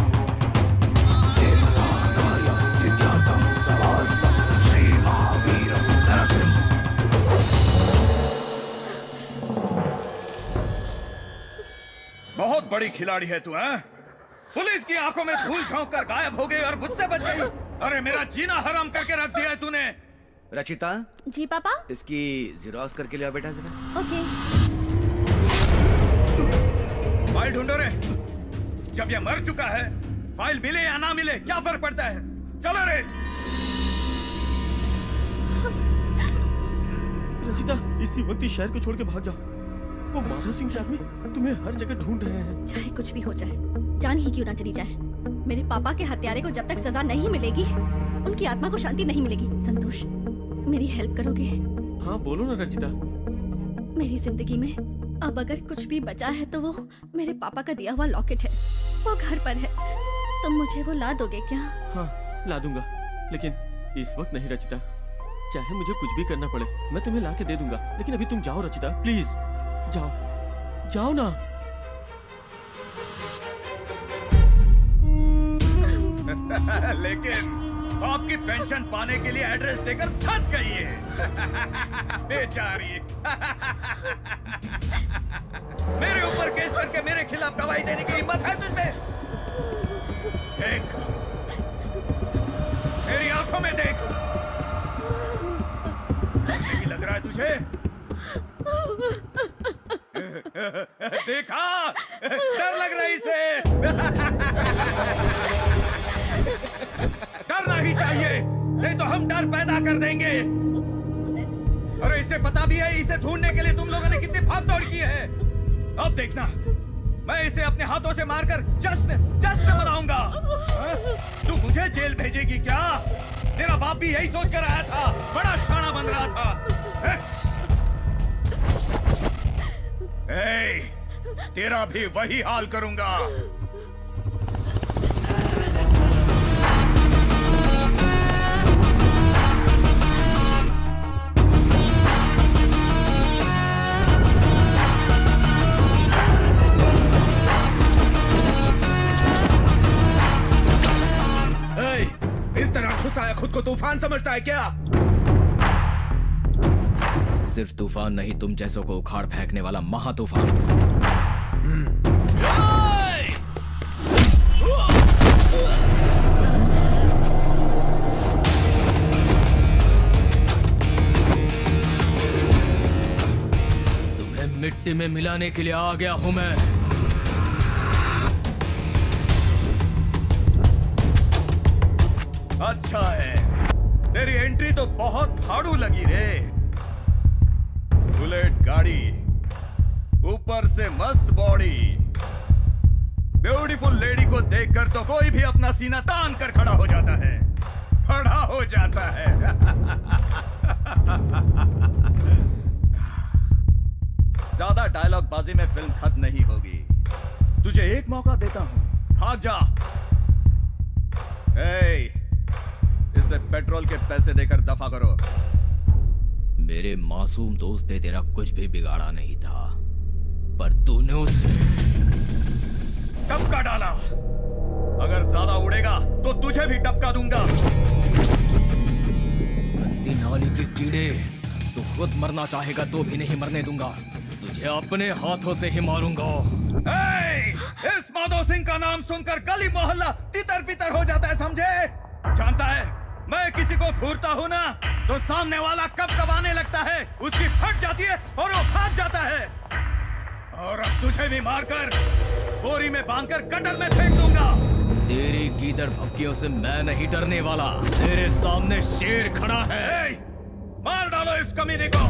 देवता कार्य सिद्धार्थम सवास्तम श्री महावीरम नरसिंह। बहुत बड़ी खिलाड़ी है तू, हैं? पुलिस की आंखों में धूल झोंक कर गायब हो गई और मुझसे बच गई। अरे मेरा जीना हराम करके रख दिया है तूने। रचिता, जी पापा। इसकी ज़ेरॉक्स करके लिया बेटा जरा। ओके। फाइल ढूंढो रे। जब ये मर चुका है, फाइल मिले या ना मिले क्या फर्क पड़ता है? चलो रे। रचिता, इसी वक्त इस शहर को छोड़ के भाग जाओ। वो माधो सिंह के आदमी तुम्हें हर जगह ढूंढ रहे हैं। चाहे कुछ भी हो जाए, जान ही क्यों ना चली जाए, मेरे पापा के हत्यारे को जब तक सजा नहीं मिलेगी, उनकी आत्मा को शांति नहीं मिलेगी। संतोष, मेरी हेल्प करोगे? हाँ बोलो ना रचिता। मेरी जिंदगी में अब अगर कुछ भी बचा है तो वो मेरे पापा का दिया हुआ लॉकेट है। वो घर पर है, तुम मुझे वो ला दोगे क्या? हाँ ला दूंगा, लेकिन इस वक्त नहीं रचिता। चाहे मुझे कुछ भी करना पड़े, मैं तुम्हें ला के दे दूंगा, लेकिन अभी तुम जाओ रचिता, प्लीज जाओ, जाओ ना। लेकिन आपकी पेंशन पाने के लिए एड्रेस देकर फंस गई है। बेचारी। मेरे ऊपर केस करके मेरे खिलाफ गवाही देने की हिम्मत है तुझमें? देख, मेरी आंखों में देख। नहीं लग रहा है तुझे? देखा, डर लग रहा है इसे। डरना ही चाहिए, नहीं तो हम डर पैदा कर देंगे। अरे इसे पता भी है इसे ढूंढने के लिए तुम लोगों ने कितनी भागदौड़ की है। अब देखना, मैं इसे अपने हाथों से मारकर जश्न मनाऊंगा। तू मुझे जेल भेजेगी क्या? तेरा बाप भी यही सोच कर आया था, बड़ा शाना बन रहा था। तेरा भी वही हाल करूंगा। इस तरह घुस आया खुद को तूफान समझता है क्या? सिर्फ तूफान नहीं, तुम जैसों को उखाड़ फेंकने वाला महा तूफान। मिट्टी में मिलाने के लिए आ गया हूं मैं। अच्छा है, तेरी एंट्री तो बहुत फाड़ू लगी रे। बुलेट गाड़ी, ऊपर से मस्त बॉडी, ब्यूटीफुल लेडी को देखकर तो कोई भी अपना सीना तान कर खड़ा हो जाता है, खड़ा हो जाता है। ज्यादा डायलॉग बाजी में फिल्म खत्म नहीं होगी। तुझे एक मौका देता हूं, भाग जा। इसे पेट्रोल के पैसे देकर दफा करो। मेरे मासूम दोस्त ने तेरा कुछ भी बिगाड़ा नहीं था, पर तूने उसे टपका डाला। अगर ज्यादा उड़ेगा तो तुझे भी टपका दूंगा। गंदी नाली के कीड़े, तू खुद मरना चाहेगा तो भी नहीं मरने दूंगा। तुझे अपने हाथों से ही मारूंगा। इस माधो सिंह का नाम सुनकर गली मोहल्ला तितर बितर हो जाता है, समझे? जानता है मैं किसी को घूरता हूँ ना, तो सामने वाला कब कब आने लगता है, उसकी फट जाती है और वो भाग जाता है। और अब तुझे भी मारकर बोरी में बांधकर गटर में फेंक दूंगा। तेरी गीदड़ भपकियों से मैं नहीं डरने वाला। तेरे सामने शेर खड़ा है। मार डालो इस कमीने को।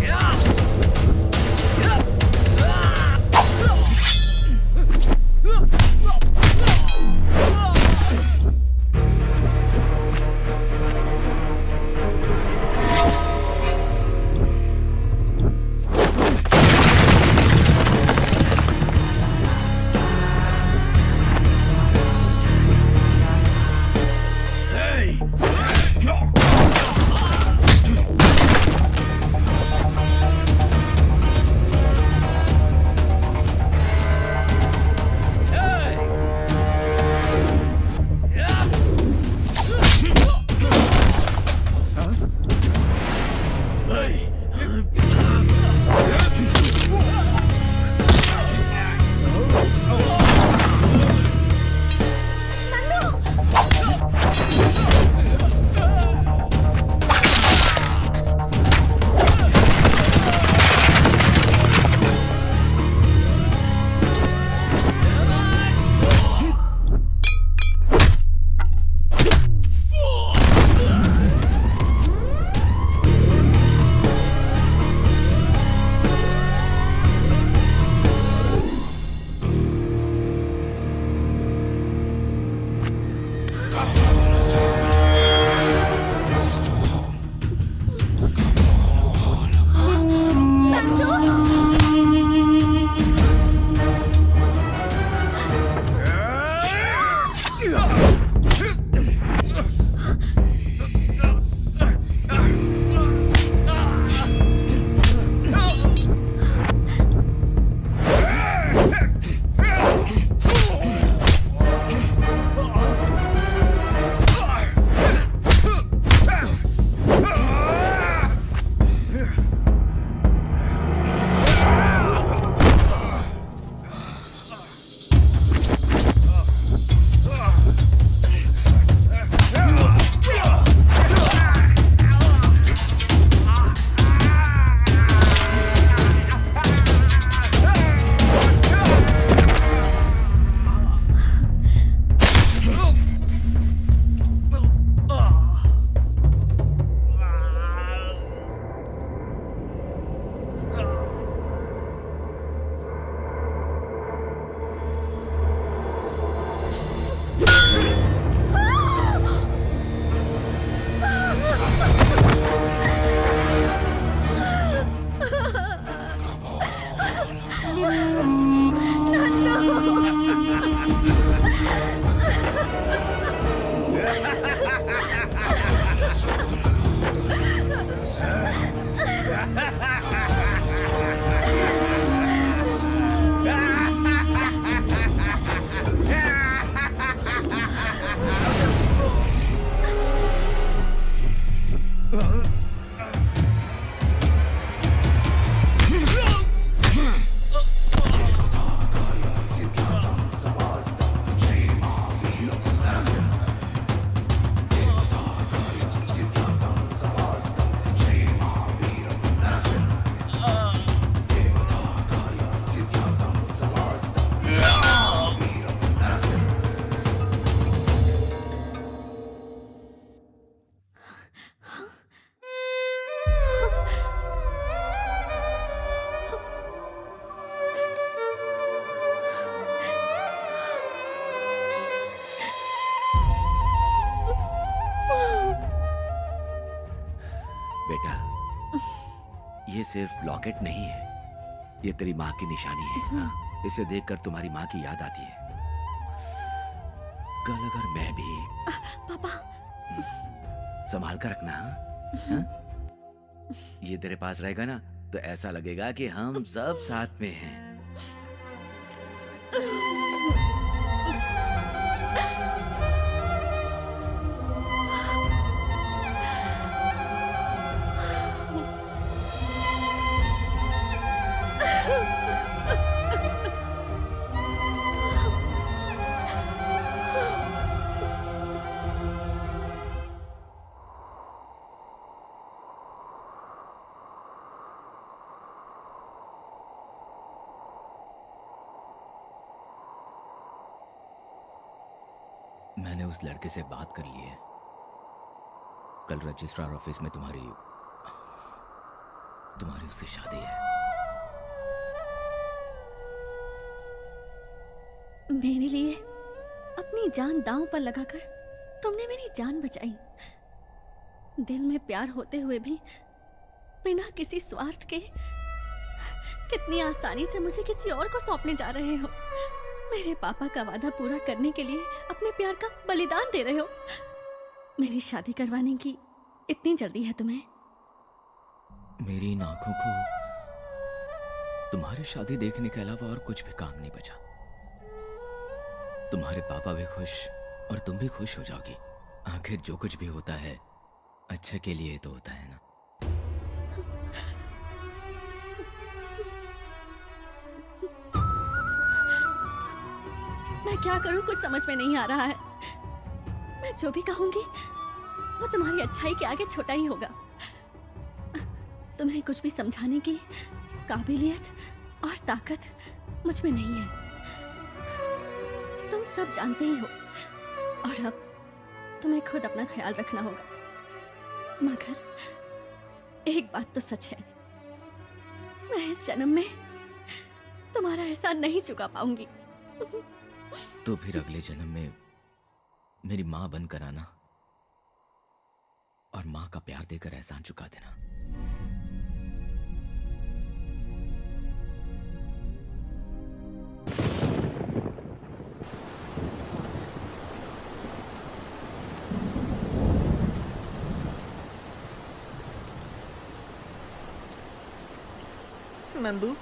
बेटा, ये सिर्फ लॉकेट नहीं है, ये तेरी माँ की निशानी है। हाँ? इसे देखकर तुम्हारी माँ की याद आती है। कल अगर मैं भी पापा संभाल कर रखना। हाँ? ये तेरे पास रहेगा ना तो ऐसा लगेगा कि हम सब साथ में हैं। मैंने उस लड़के से बात कर ली है। कल रजिस्ट्रार ऑफिस में तुम्हारी उससे शादी है। मेरे लिए अपनी जान दांव पर लगाकर तुमने मेरी जान बचाई। दिल में प्यार होते हुए भी बिना किसी स्वार्थ के कितनी आसानी से मुझे किसी और को सौंपने जा रहे हो। मेरे पापा का वादा पूरा करने के लिए अपने प्यार का बलिदान दे रहे हो। मेरी शादी करवाने की इतनी जल्दी है तुम्हें? मेरी इन आंखों को तुम्हारी शादी देखने के अलावा और कुछ भी काम नहीं बचा। तुम्हारे पापा भी खुश और तुम भी खुश हो जाओगी। आखिर जो कुछ भी होता है अच्छे के लिए तो होता है ना। मैं क्या करूं कुछ समझ में नहीं आ रहा है। मैं जो भी कहूंगी वो तुम्हारी अच्छाई के आगे छोटा ही होगा। तुम्हें कुछ भी समझाने की काबिलियत और ताकत मुझ में नहीं है। तुम सब जानते ही हो और अब तुम्हें खुद अपना ख्याल रखना होगा। मगर एक बात तो सच है, मैं इस जन्म में तुम्हारा एहसान नहीं चुका पाऊंगी। तो फिर अगले जन्म में मेरी माँ बनकर आना और माँ का प्यार देकर एहसान चुका देना। नंदू,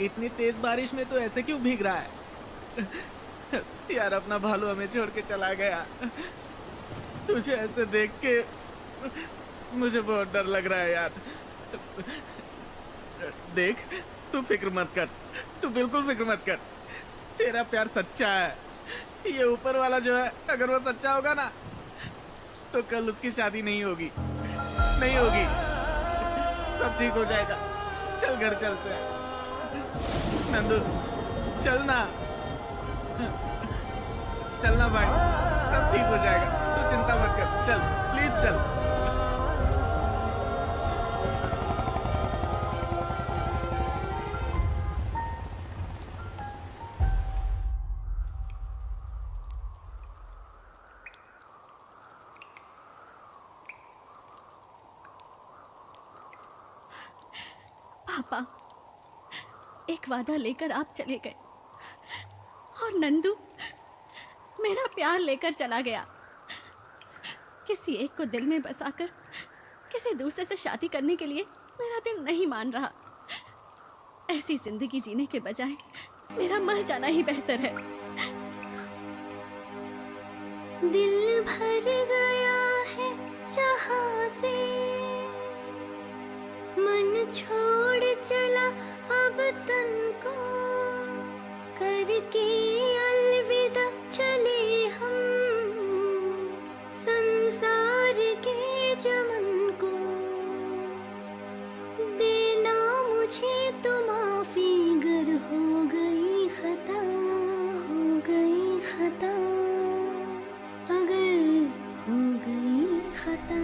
इतनी तेज बारिश में तो ऐसे क्यों भीग रहा है? यार अपना भालू हमें छोड़ के चला गया। तुझे ऐसे देख के मुझे बहुत डर लग रहा है यार। देख, तू फिक्र मत कर, तू बिल्कुल फिक्र मत कर। तेरा प्यार सच्चा है। ये ऊपर वाला जो है अगर वो सच्चा होगा ना तो कल उसकी शादी नहीं होगी, नहीं होगी। सब ठीक हो जाएगा। चल घर चलते हैं। नंदू चल ना, चलना भाई, सब ठीक हो जाएगा। तू चिंता मत कर, चल प्लीज चल। पापा, एक वादा लेकर आप चले गए और नंदू मेरा प्यार लेकर चला गया। किसी एक को दिल में बसाकर किसी दूसरे से शादी करने के लिए मेरा दिल नहीं मान रहा। ऐसी जिंदगी जीने के बजाय मेरा मर जाना ही बेहतर है। दिल भर गया है जहां से, मन छोड़ चला अब तन को, करके अलविदा चले हम संसार के चमन को। देना मुझे तो माफी गर हो गई खता, हो गई खता, अगर हो गई खता।